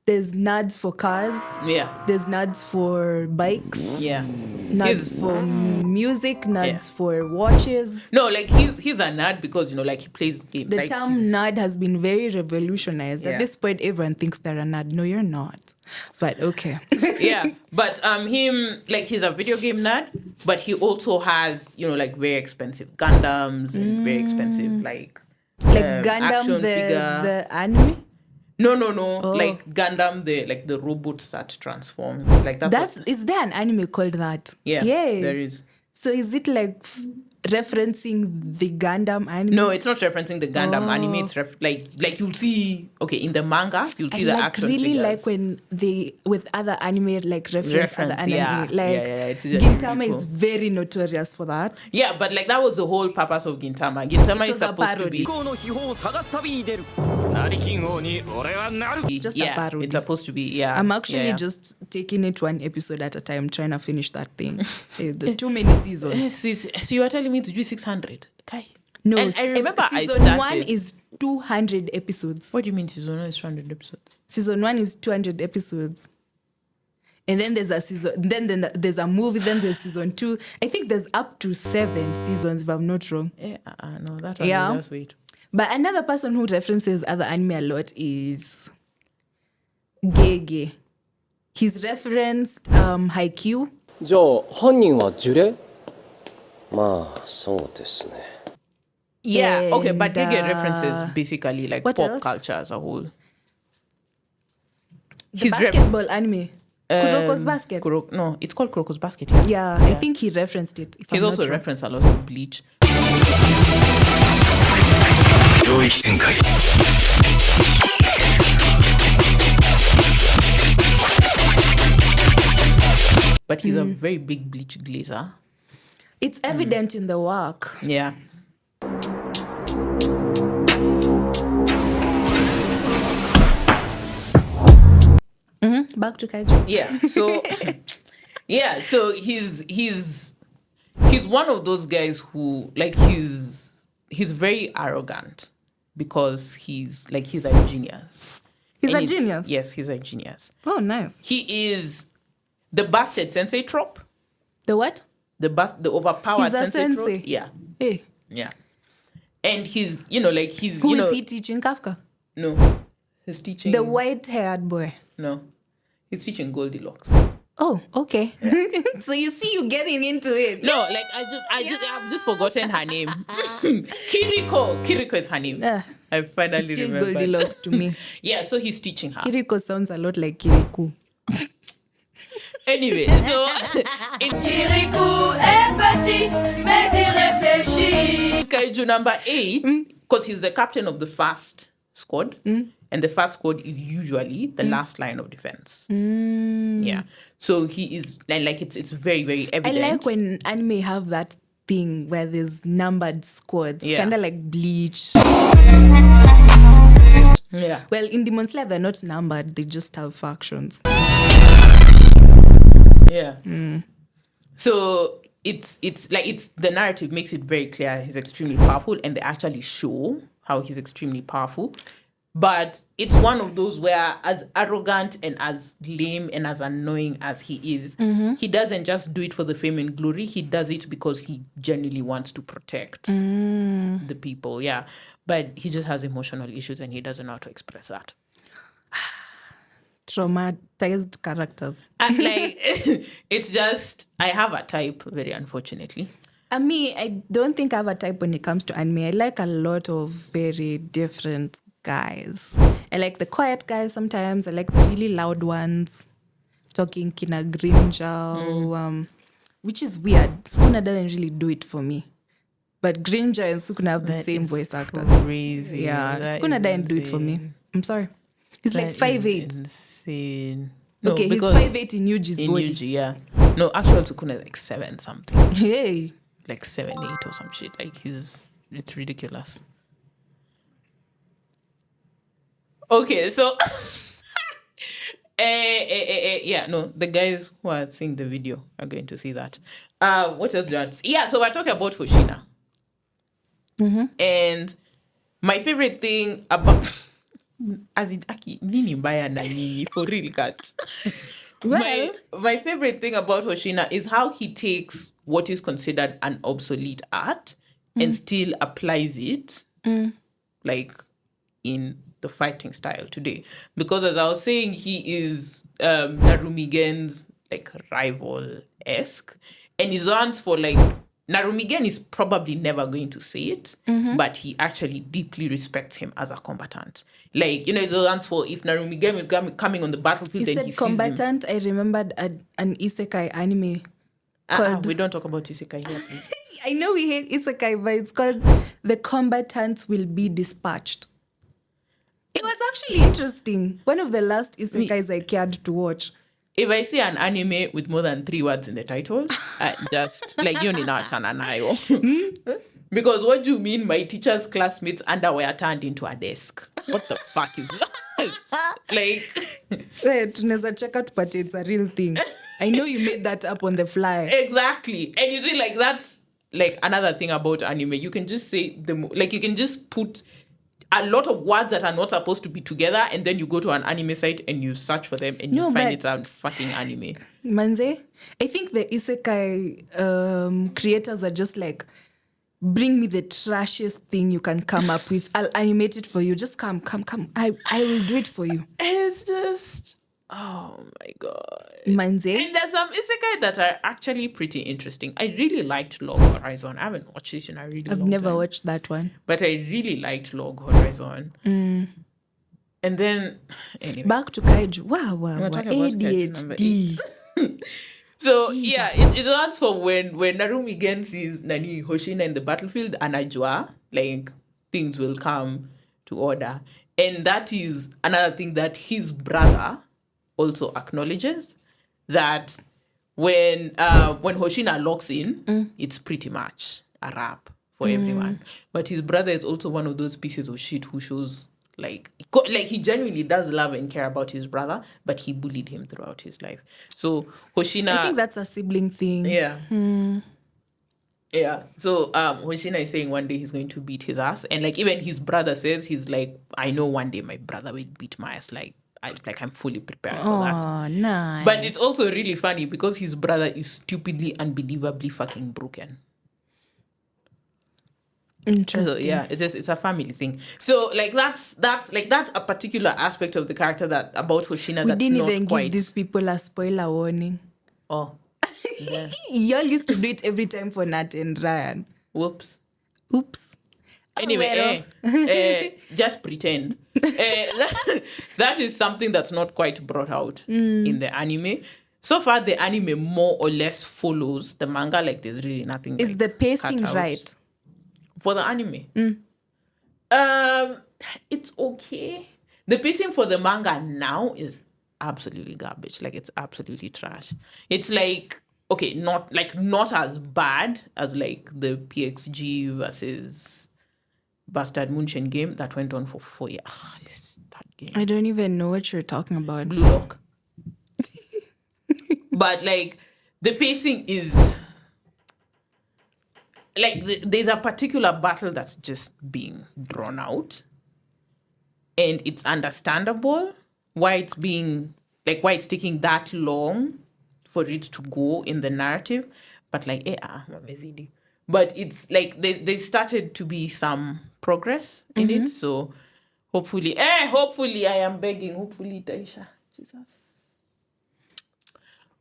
There's nerds for cars. Yeah, There's nerds for bikes. yeah. Nerds He's- for music. Nerds Yeah. for watches. No, like he's a nerd because like he plays games. The like, term nerd has been very revolutionized. Yeah. At this point, everyone thinks they're a nerd. No, you're not. But okay. yeah, but him like he's a video game nerd, but he also has like very expensive Gundams and very expensive like Like action Gundam, figure. the anime? No. Oh. Like Gundam, the robots that transform. Like Is there an anime called that? Yeah, there is. So is it like referencing the Gundam anime? No, it's not referencing the Gundam anime. It's like you'll see. Okay, in the manga, you'll see the action really figures. like when they with other anime like reference other anime. Yeah. Like It's just Gintama really cool. is very notorious for that. Yeah, but like that was the whole purpose of Gintama. Gintama It is was a supposed to parody. be. の秘宝を探す旅に出る成金王に俺はなる It's just a parody. It's supposed to be. Yeah, I'm actually yeah. just taking it one episode at a time, trying to finish that thing. There's too many seasons. So you are telling me to do 600? Okay. No, And I remember I season started. 1 is 200 episodes. What do you mean season 1 is 200 episodes? Season 1 is 200 episodes. And then there's a season, then there's a movie, then there's season 2. I think there's up to 7 seasons, if I'm not wrong. No, that one. Yeah. Just wait. But another person who references other anime a lot is Gege. He's referenced Haikyuu. じゃあ犯人はジュレまあそうですね Yeah, okay, but they get And, references basically like what pop else? culture as a whole. The basketball anime. Kuroko's Basket. No, it's called Kuroko's Basket. Yeah, I think he referenced it. If He's I'm also not wrong. referenced a lot of Bleach. But he's a very big Bleach glazer. It's evident in the work. Yeah. Back to Kaiju. Yeah. So he's one of those guys who like he's very arrogant because he's a genius. He's And a it's- genius? Yes, he's a genius. Oh, nice. He is the busted sensei trope. The what? The overpowered He's a sensei trope. sensei. Yeah. Hey, Yeah. And he's, like he's, who is he teaching Kafka? No. He's teaching The white-haired boy. No. He's teaching Goldilocks. Oh, okay. So you see you getting into it. No, like I've just forgotten her name. Kiriko is her name. I finally Still remember. Goldilocks to me. Yeah, so he's teaching her. Kiriko sounds a lot like Kirikou. Anyway, so in Kaiju number 8, because he's the captain of the first squad, and the first squad is usually the last line of defense. Yeah, so he is like it's very very I evident. like when anime have that thing where there's numbered squads, Yeah. kind of like Bleach. Yeah. Well, in Demon Slayer, they're not numbered; they just have factions. Yeah. So it's the narrative makes it very clear he's extremely powerful, and they actually show how he's extremely powerful. But it's one of those where, as arrogant and as lame and as annoying as he is, he doesn't just do it for the fame and glory. He does it because he genuinely wants to protect the people. Yeah. But he just has emotional issues and he doesn't know how to express that. Traumatized characters. And like, it's just, I have a type, very unfortunately. I don't think I have a type when it comes to anime. I like a lot of very different guys. I like the quiet guys sometimes. I like the really loud ones. Talking Kina Grimjaw, which is weird. Sukuna doesn't really do it for me. But Grimjaw and Sukuna have the same voice actor. Crazy. Yeah, That Sukuna is doesn't do it for me. insane. I'm sorry. He's like That is 5'8". Insane. No, Okay, he's because 5'8" in Yuji's in body. Yuji, yeah. No, actual Sukuna is like 7 something. Hey. Like 7, 8 or some shit. Like it's ridiculous. Okay, so yeah, no, the guys who are seeing the video are going to see that. What else do I Yeah, so we're talking about Hoshina. And my favorite thing about as in Aki, nini mbaya na nini, for real cat. Well, my favorite thing about Hoshina is how he takes what is considered an obsolete art and still applies it like in the fighting style today. Because as I was saying, he is Narumigen's like rival-esque, and he runs for like Narumigen is probably never going to say it, but he actually deeply respects him as a combatant. Like, you know, it's the answer for if Narumigen is coming on the battlefield You and said he combatant. I remembered an isekai anime called... we don't talk about isekai here, please. I know we hate isekai, but it's called The Combatants Will Be Dispatched. It was actually interesting. One of the last isekais I cared to watch. If I see an anime with more than 3 words in the title, I just like you because what do you mean my teacher's classmates' underwear turned into a desk? What the fuck is that? Like, tunaweza cheka tupate it's a real thing. I know you made that up on the fly. Exactly. And you see, like, that's like another thing about anime. You can just say you can just put a lot of words that are not supposed to be together, and then you go to an anime site and you search for them and you find it's a fucking anime. Manze, I think the isekai creators are just like, bring me the trashiest thing you can come up with. I'll animate it for you. Just come. I will do it for you. And it's just, oh my God. Manze. And there's some isekai that are actually pretty interesting. I really liked Log Horizon. I haven't watched it in a really long time. I've never watched that one. But I really liked Log Horizon. And then, anyway. Back to Kaiju. Wow. ADHD. So, Jesus. Yeah, it runs for when Narumigen sees Nani Hoshina in the battlefield, anajua, like, things will come to order. And that is another thing that his brother also acknowledges, that when Hoshina locks in, it's pretty much a wrap for everyone. But his brother is also one of those pieces of shit who shows like he genuinely does love and care about his brother, but he bullied him throughout his life. So Hoshina, I think that's a sibling thing. Yeah. Yeah. So Hoshina is saying one day he's going to beat his ass, and like even his brother says, he's like, I know one day my brother will beat my ass. I'm fully prepared for that. Oh, nice. But it's also really funny because his brother is stupidly, unbelievably fucking broken. Interesting. So yeah, it's a family thing. So like that's a particular aspect of the character that about Hoshina we that's didn't not even quite. Give these people a spoiler warning. Oh, yeah. Y'all used to do it every time for Nat and Ryan. Whoops. Oops. Anyway, just pretend. That is something that's not quite brought out in the anime. So far, the anime more or less follows the manga. Like, there's really nothing. Is like, the pacing right for the anime? It's okay. The pacing for the manga now is absolutely garbage. Like, it's absolutely trash. It's like, okay, not as bad as like the PXG versus Bastard Munchen game that went on for 4 years. That game. I don't even know what you're talking about. Blue Lock. But like the pacing is like there's a particular battle that's just being drawn out, and it's understandable why it's taking that long for it to go in the narrative. But like but it's like they started to be some progress in it. So hopefully I am begging, hopefully Taisha, Jesus.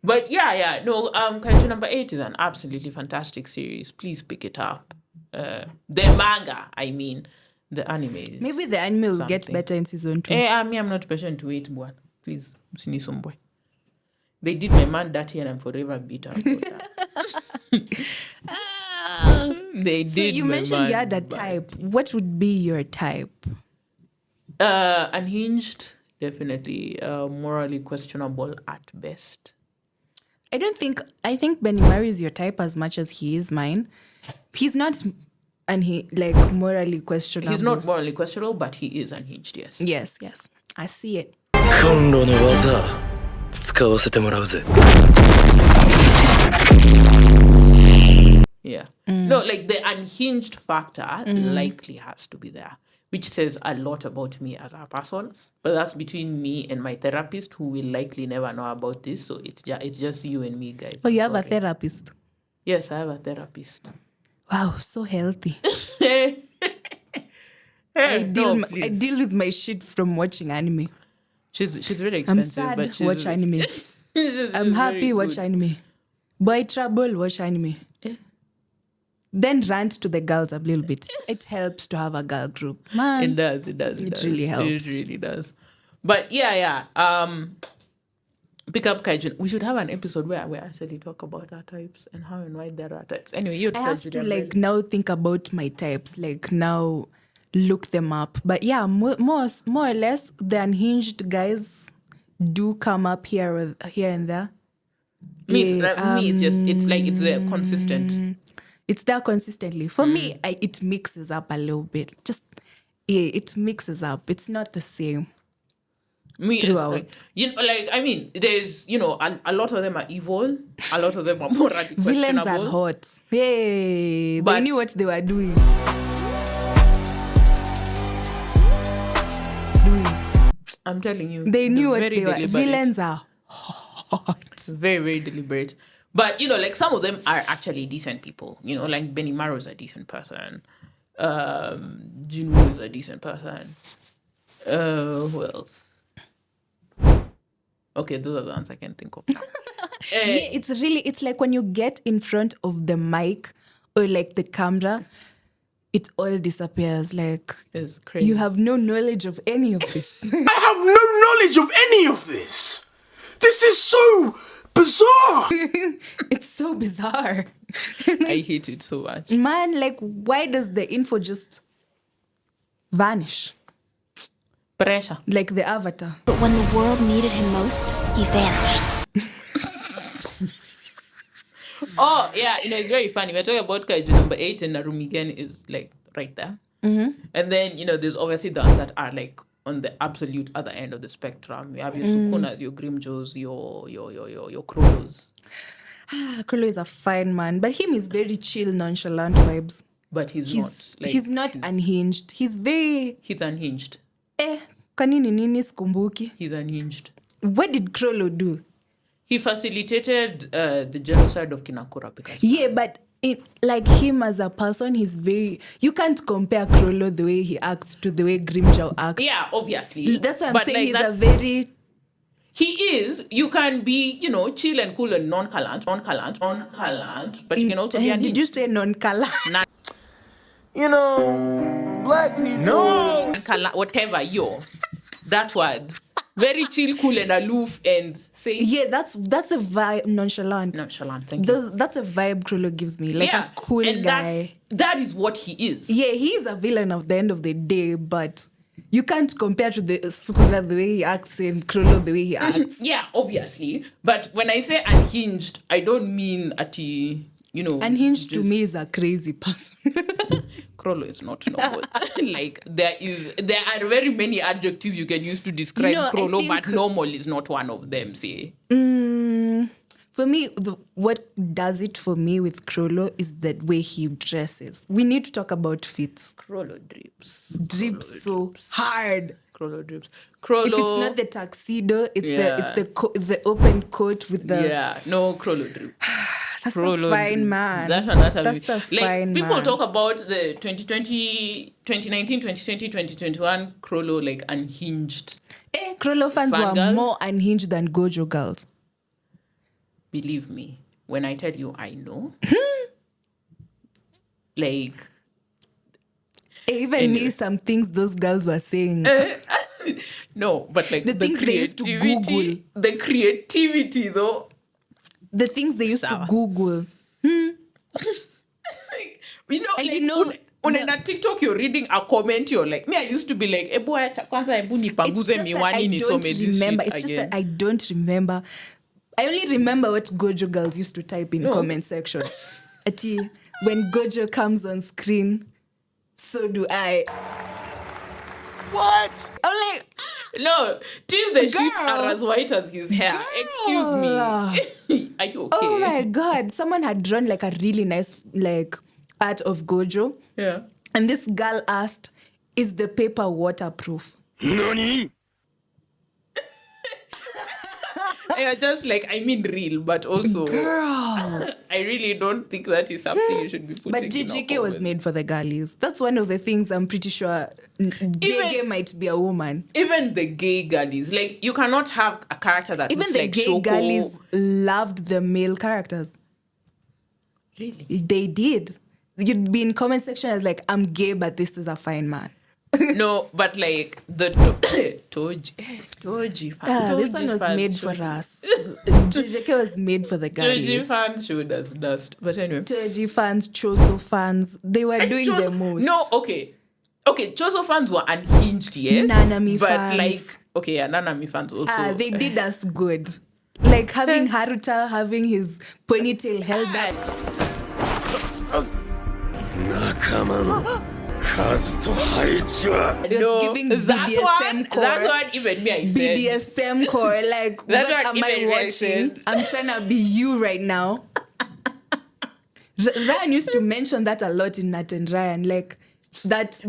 But no, Kaiju number 8 is an absolutely fantastic series. Please pick it up. The manga, I mean, the anime is maybe the anime will something. get better in season 2. I'm not patient to wait, boy. Please, sini some boy. They did my man dirty and I'm forever bitter about that. They did. So you mentioned you had a type. What would be your type? Unhinged, definitely. Morally questionable at best. I think Benimaru is your type as much as he is mine. He's not morally questionable. He's not morally questionable, but he is unhinged, yes. Yes. I see it. Yeah. No, like the unhinged factor likely has to be there, which says a lot about me as a person. But that's between me and my therapist, who will likely never know about this. So it's just you and me, guys. Oh, you have a therapist? Yes, I have a therapist. Wow, so healthy. I deal with my shit from watching anime. She's very expensive. I'm sad, watch anime. I'm happy, watch anime. Boy trouble, watch anime. Then rant to the girls a little bit. It helps to have a girl group. Man, It does. It really helps. It really does. But yeah. Pick up Kaiju. We should have an episode where we actually talk about our types and how and why there are types. Anyway, you I have to now think about my types, now look them up. But yeah, more or less, the unhinged guys do come up here and there. Me, it's there consistent. It's there consistently. For me, it mixes up a little bit. It mixes up. It's not the same. Me throughout. There's, a lot of them are evil. A lot of them are morally questionable. Villains are hot. Hey, they knew what they were doing. I'm telling you. They knew what they were. Deliberate. Villains are hot. Very, very deliberate. But, some of them are actually decent people. Like Benimaru is a decent person. Jinwoo is a decent person. Who else? Okay, those are the ones I can think of now. It's like when you get in front of the mic or the camera, it all disappears. It's crazy. You have no knowledge of any of this. I have no knowledge of any of this. This is so bizarre. It's so bizarre. I hate it so much. Man, why does the info just vanish? Pressure. Like the Avatar. But when the world needed him most, he vanished. Oh, yeah, it's very funny. We're talking about Kaiju number 8 and Narumigen is right there. Mm-hmm. And then, there's obviously the ones that are on the absolute other end of the spectrum. You have your Sukunas, your Grimjos, your Krolos. Krolo is a fine man, but him is very chill, nonchalant vibes. But he's not. He's not unhinged. He's unhinged. Kanini nini skumbuki. He's unhinged. What did Krolo do? He facilitated the genocide of Kinakura because but him as a person, he's very... You can't compare Krolo the way he acts to the way Grimjaw acts. Yeah, obviously. That's what I'm saying. He's a very... He is. You can be, chill and cool and nonchalant, but you can also be unhinged. Did you say nonchalant? Black people. No! Whatever, that word. Very chill, cool, and aloof, and say... Yeah, that's a vibe. Nonchalant. Thank you. That's a vibe Krolo gives me. A cool guy. That is what he is. Yeah, he's a villain of the end of the day, but you can't compare to the Sukuna the way he acts and Krolo the way he acts. Yeah, obviously. But when I say unhinged, I don't mean unhinged to me is a crazy person. Krolo is not normal. There are very many adjectives you can use to describe Krolo, but normal is not one of them, say. For me, what does it for me with Krolo is the way he dresses. We need to talk about fits. Krolo drips. Drips so hard. Krolo drips. If it's not the tuxedo, it's the open coat with the... Yeah, no, Krolo drips. That's a fine man. That's a fine man. People talk about the 2019, 2020, 2021 Krolo unhinged. Krolo fans were more unhinged than Gojo girls. Believe me, when I tell you I know. Even me, some things those girls were saying. No, but the things they used to Google. The creativity though. The things they used to Google. On TikTok, you're reading a comment, you're like, me, I used to be like, miwani nisome this shit again. It's just that I don't remember. I only remember what Gojo girls used to type in comment sections. Ati, when Gojo comes on screen, so do I. What? I'm like, no, till the sheets are as white as his hair. Girl. Excuse me. Are you okay? Oh my God. Someone had drawn a really nice art of Gojo. Yeah. And this girl asked, is the paper waterproof? Nani? Yeah, just real, but also... Girl! I really don't think that is something you should be putting But JJK was made for the girlies. That's one of the things I'm pretty sure gay might be a woman. Even the gay girlies. You cannot have a character that even looks the like gay Shoko. Girlies loved the male characters. Really? They did. you'd be in comment section as like, I'm gay, but this is a fine man. No, but like the Toji fans. This one was made for us. JJK was made for the guys. Toji fans showed us dust. But anyway. Toji fans, Choso fans, they were doing the most. No, okay. Okay, Choso fans were unhinged, yes. Nanami but fans. like, okay, yeah, Nanami fans also. They did us good. Like having Haruta, having his ponytail held back. It was giving BDSM core. That's what even me I said. BDSM core. Like, what am I watching? I'm trying to be you right now. Ryan used to mention that a lot in Nat and Ryan. Like, that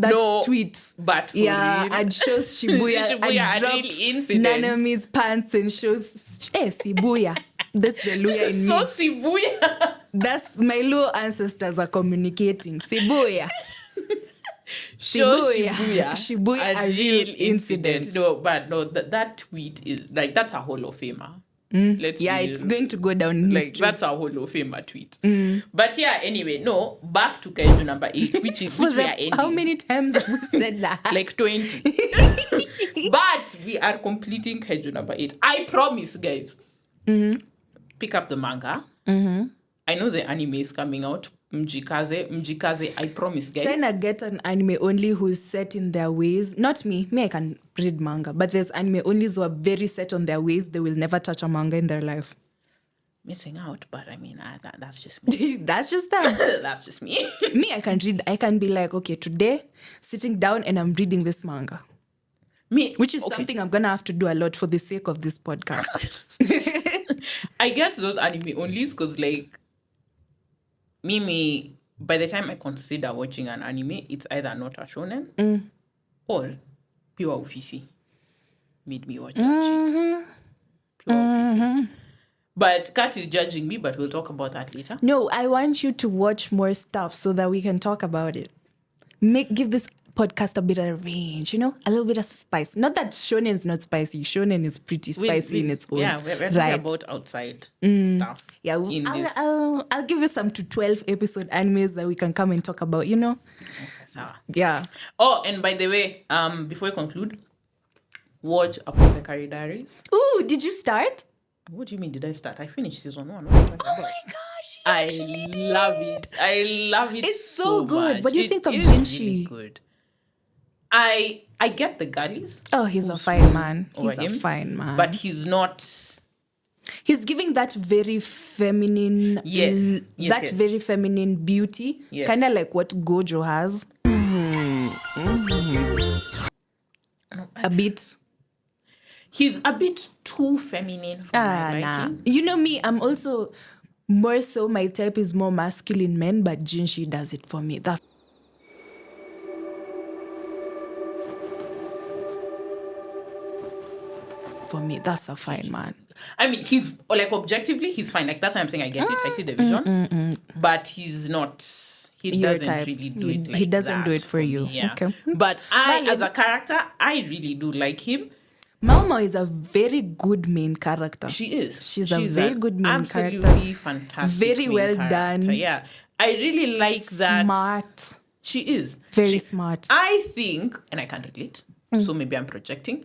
tweet. But for real. I'd show Shibuya. I'd drop Nanami's pants and shows Shibuya. That's the Luya in so me. Shibuya. That's my Luo ancestors are communicating. Shibuya. Show Shibuya. Shibuya, a real incident. No, but no, that tweet is like, that's a Hall of Famer. It's going to go down in like history. that's a Hall of Famer tweet. But yeah, anyway, no, back to Kaiju number 8, which we are ending. How many times have we said that? Like 20. But we are completing Kaiju number 8. I promise, guys. Pick up the manga. I know the anime is coming out. Mjikaze, I promise, guys. Trying to get an anime only who's set in their ways. Not me. Me, I can read manga. But there's anime onlys who are very set on their ways. They will never touch a manga in their life. Missing out, but I mean, that's just me. That's just them. That's just me. Me, I can read. I can be like, okay, today, sitting down and I'm reading this manga. Which is something I'm going to have to do a lot for the sake of this podcast. I get those anime onlys because, like, Mimi, by the time I consider watching an anime, it's either not a shonen or pure office. Made me watch that shit. Pure office. But Kat is judging me, but we'll talk about that later. No, I want you to watch more stuff so that we can talk about it. Give this podcast a bit of range, a little bit of spice. Not that shonen is not spicy. Shonen is pretty spicy in its own. Yeah, we're talking about outside stuff. Yeah, I'll give you some to 12 episode animes that we can come and talk about, Okay, Yeah. Oh, and by the way, before we conclude, watch Apothecary Diaries. Ooh, did you start? What do you mean, did I start? I finished season 1. Oh my gosh. I love it. I love it. It's so good. Much. What do you think of Jinshi? Jinshi? Really good. I get the girlies. Oh, he's a fine man. He's a fine man. But he's not. He's giving that very feminine, very feminine beauty. Yes. Kind of like what Gojo has. A bit. He's a bit too feminine for my liking. You know me, I'm also more so, my type is more masculine men, but Jinshi does it for me. That's a fine man. I mean, he's like objectively, he's fine. Like that's why I'm saying I get it. I see the vision, but he's not. He doesn't really do it. Like he doesn't do it for you. Me, yeah. Okay. But as a character, I really do like him. Mama is a very good main character. She is. She's a very good main character. Absolutely fantastic. Very well done. Yeah. I really like that. Smart. She is. Very smart. I think, and I can't relate, so maybe I'm projecting.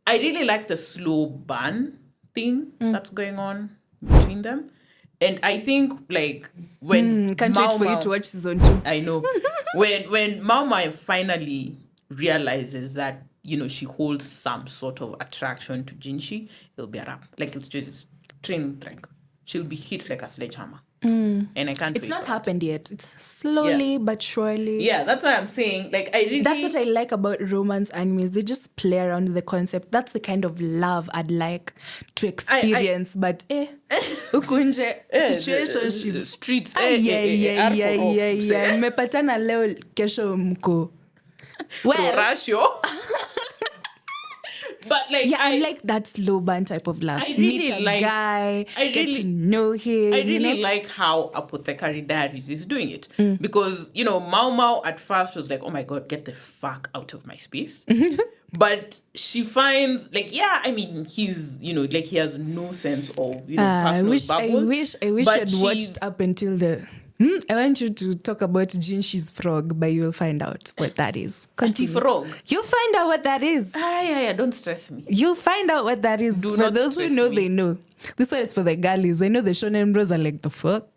I really like the slow burn thing that's going on between them. And I think, like, when can't wait for you to watch season 2. I know. when Mama finally realizes that, she holds some sort of attraction to Jinshi, it'll be a wrap. Like, it's just train wreck. She'll be hit like a sledgehammer. And I can't It's not happened yet. It's slowly but surely. Yeah, that's what I'm saying. Like, that's what I like about romance animes. They just play around with the concept. That's the kind of love I'd like to experience. But ukunje situationships. Streets. Mmepatana leo kesho mko. Well, ratio. But like, I like that slow burn type of love. I really Meet a guy, get to know him. I really like how Apothecary Diaries is doing it. Because, Mau at first was like, oh my God, get the fuck out of my space. But she finds, like, he's, like he has no sense of, personal bubble. I wish I'd watched up until the I want you to talk about Jinshi's frog, but you'll find out what that is. Frog. You'll find out what that is. Yeah. Don't stress me. You'll find out what that is. Do for not those who stress know, me. they know. This one is for the girlies. I know the shonen bros are like, the fuck?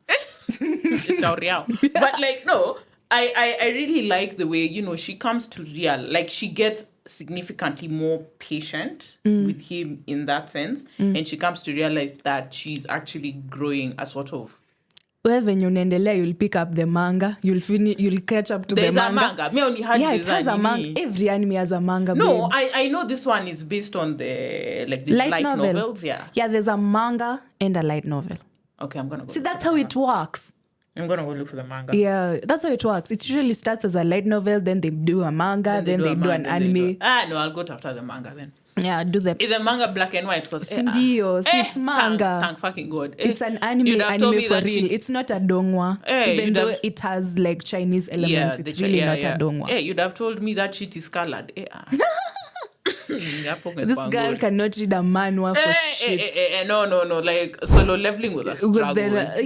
It's our real. But like, no, I really like the way, she comes to real. Like, she gets significantly more patient with him in that sense. And she comes to realize that she's actually growing a sort of... Well, when you're Nendelea, you'll pick up the manga. You'll catch up to There's the a manga. Me only had it has a manga. Every anime has a manga. No, babe. I know this one is based on the these light novels. Yeah. Yeah, there's a manga and a light novel. Okay, I'm gonna go. See, that's how it works. I'm gonna go look for the manga. Yeah, that's how it works. It usually starts as a light novel, then they do a manga, then they do an anime. No, I'll go after the manga then. Yeah, do the... Is a manga black and white? Sindio, it's manga. Thank fucking God. It's an anime for real. It's not a dongwa. Even though it has like Chinese elements, it's really not a dongwa. Hey, you'd have told me that shit is colored. This girl cannot read a manhwa for shit. No. Like, Solo Leveling was a struggle. But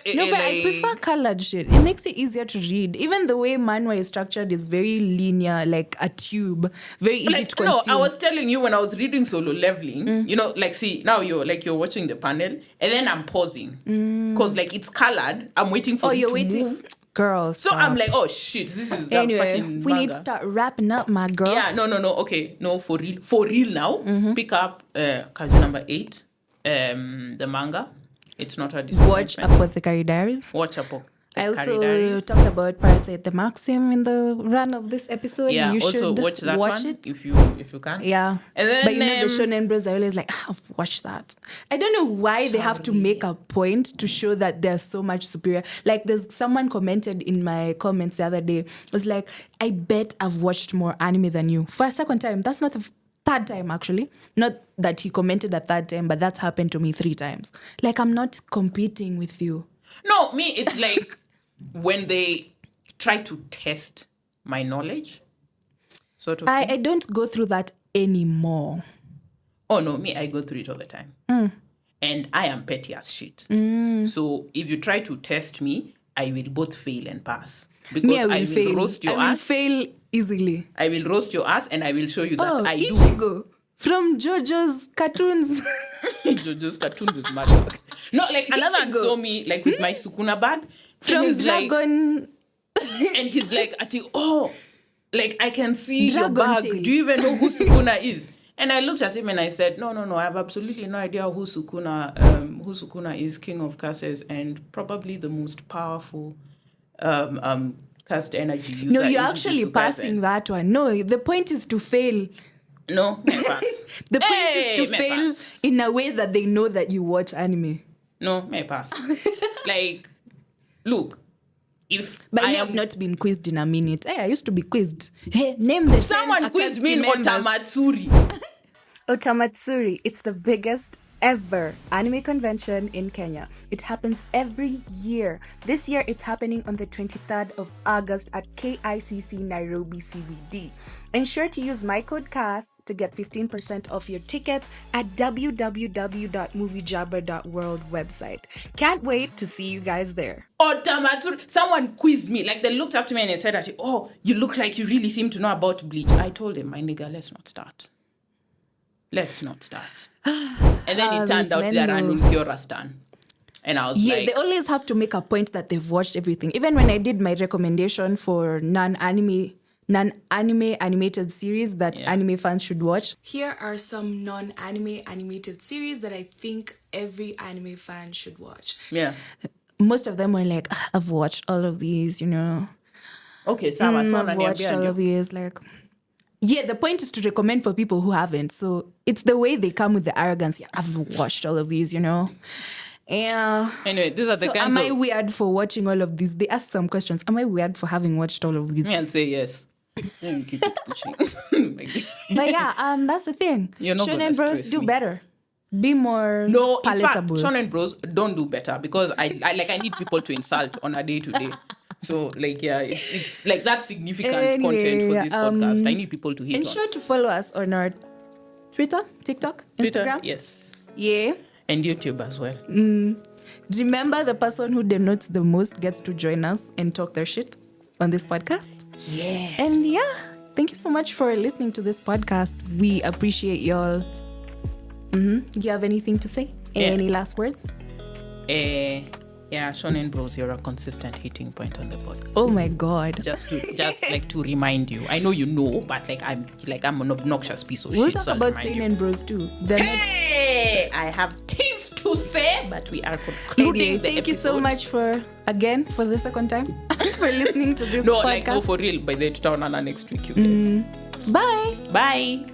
I prefer colored shit. It makes it easier to read. Even the way manhwa is structured is very linear, like a tube. Very easy to consume. No, I was telling you when I was reading Solo Leveling, like, see, now you're watching the panel, and then I'm pausing. Because, like, it's colored. I'm waiting for it to move. Girl, so I'm like, oh shit, this is anyway, fucking we manga. need to start wrapping up, my girl. Yeah, no. Okay, no, for real now. Pick up Kaiju number 8, the manga. It's not a Watch Apothecary Diaries. Watch Apothecary I also talked about Parasite the Maxim in the run of this episode. Yeah, you also should watch that one it if you can. Yeah, and then, but the shonen bros are always like, I've watched that. I don't know why they have to make a point to show that they're so much superior. Like, there's someone commented in my comments the other day. It was like, I bet I've watched more anime than you. For a second time, that's not the third time actually. Not that he commented a third time, but that's happened to me 3 times. Like, I'm not competing with you. No, me, it's like when they try to test my knowledge, sort of. I don't go through that anymore. Oh, no, me, I go through it all the time. And I am petty as shit. So if you try to test me, I will both fail and pass. Because I will roast your ass. I will fail easily. I will roast your ass and I will show you that I do. Ichigo. From JoJo's cartoons. JoJo's cartoons is mad. No, like another one saw me like with my Sukuna bag. From Dragon. And he's like, like I can see your bag. Do you even know who Sukuna is? And I looked at him and I said, no, I have absolutely no idea who Sukuna is, King of Curses, and probably the most powerful cast energy user. No, you're actually passing that one. No, the point is to fail. No, may pass. The point is to fail in a way that they know that you watch anime. No, may pass. Like, look, But I have not been quizzed in a minute. Hey, I used to be quizzed. Hey, name the someone quizzed me in Otamatsuri. Otamatsuri. It's the biggest ever anime convention in Kenya. It happens every year. This year, it's happening on the 23rd of August at KICC Nairobi CBD. Ensure to use my code KATH to get 15% off your ticket at www.moviejabber.world website. Can't wait to see you guys there. Otamatsuri. Someone quizzed me. Like, they looked up to me and they said, you look like you really seem to know about Bleach. I told them, my nigga, let's not start. And then it turned out they're an Ulquiorra stan. And I was like... they always have to make a point that they've watched everything. Even when I did my recommendation for non-anime animated series that anime fans should watch. Here are some non-anime animated series that I think every anime fan should watch. Yeah. Most of them were like, I've watched all of these, you know. Okay, I've watched all of these, like... Yeah, the point is to recommend for people who haven't. So it's the way they come with the arrogance. Yeah, I've watched all of these, you know. Yeah. Anyway, these are the kinds am I weird for watching all of these? They asked some questions. Am I weird for having watched all of these? Me, I'll say yes. Keep it pushing. But yeah, that's the thing. You're not Shonen Bros do better. Be more palatable. In fact, Shonen Bros don't do better because I need people to insult on a day-to-day. So, like, yeah, it's like that significant content for this podcast. I need people to hit on. Ensure to follow us on our Twitter, TikTok, Instagram. Yes. Yeah. And YouTube as well. Remember, the person who denotes the most gets to join us and talk their shit on this podcast. Yes. And yeah, thank you so much for listening to this podcast. We appreciate y'all. Do you have anything to say? Yeah. Any last words? Yeah, Shonen Bros, you're a consistent hitting point on the podcast. Oh my God. Just like to remind you. I know you know, but I'm an obnoxious piece of We'll shit. talk so I'll about remind you. Seinen Bros too. Hey, I have things to say, but we are concluding Anyway, the thank you so episode. much for the second time for listening to this No, podcast. like, no, for real. By the tutaonana next week, you guys. Bye. Bye.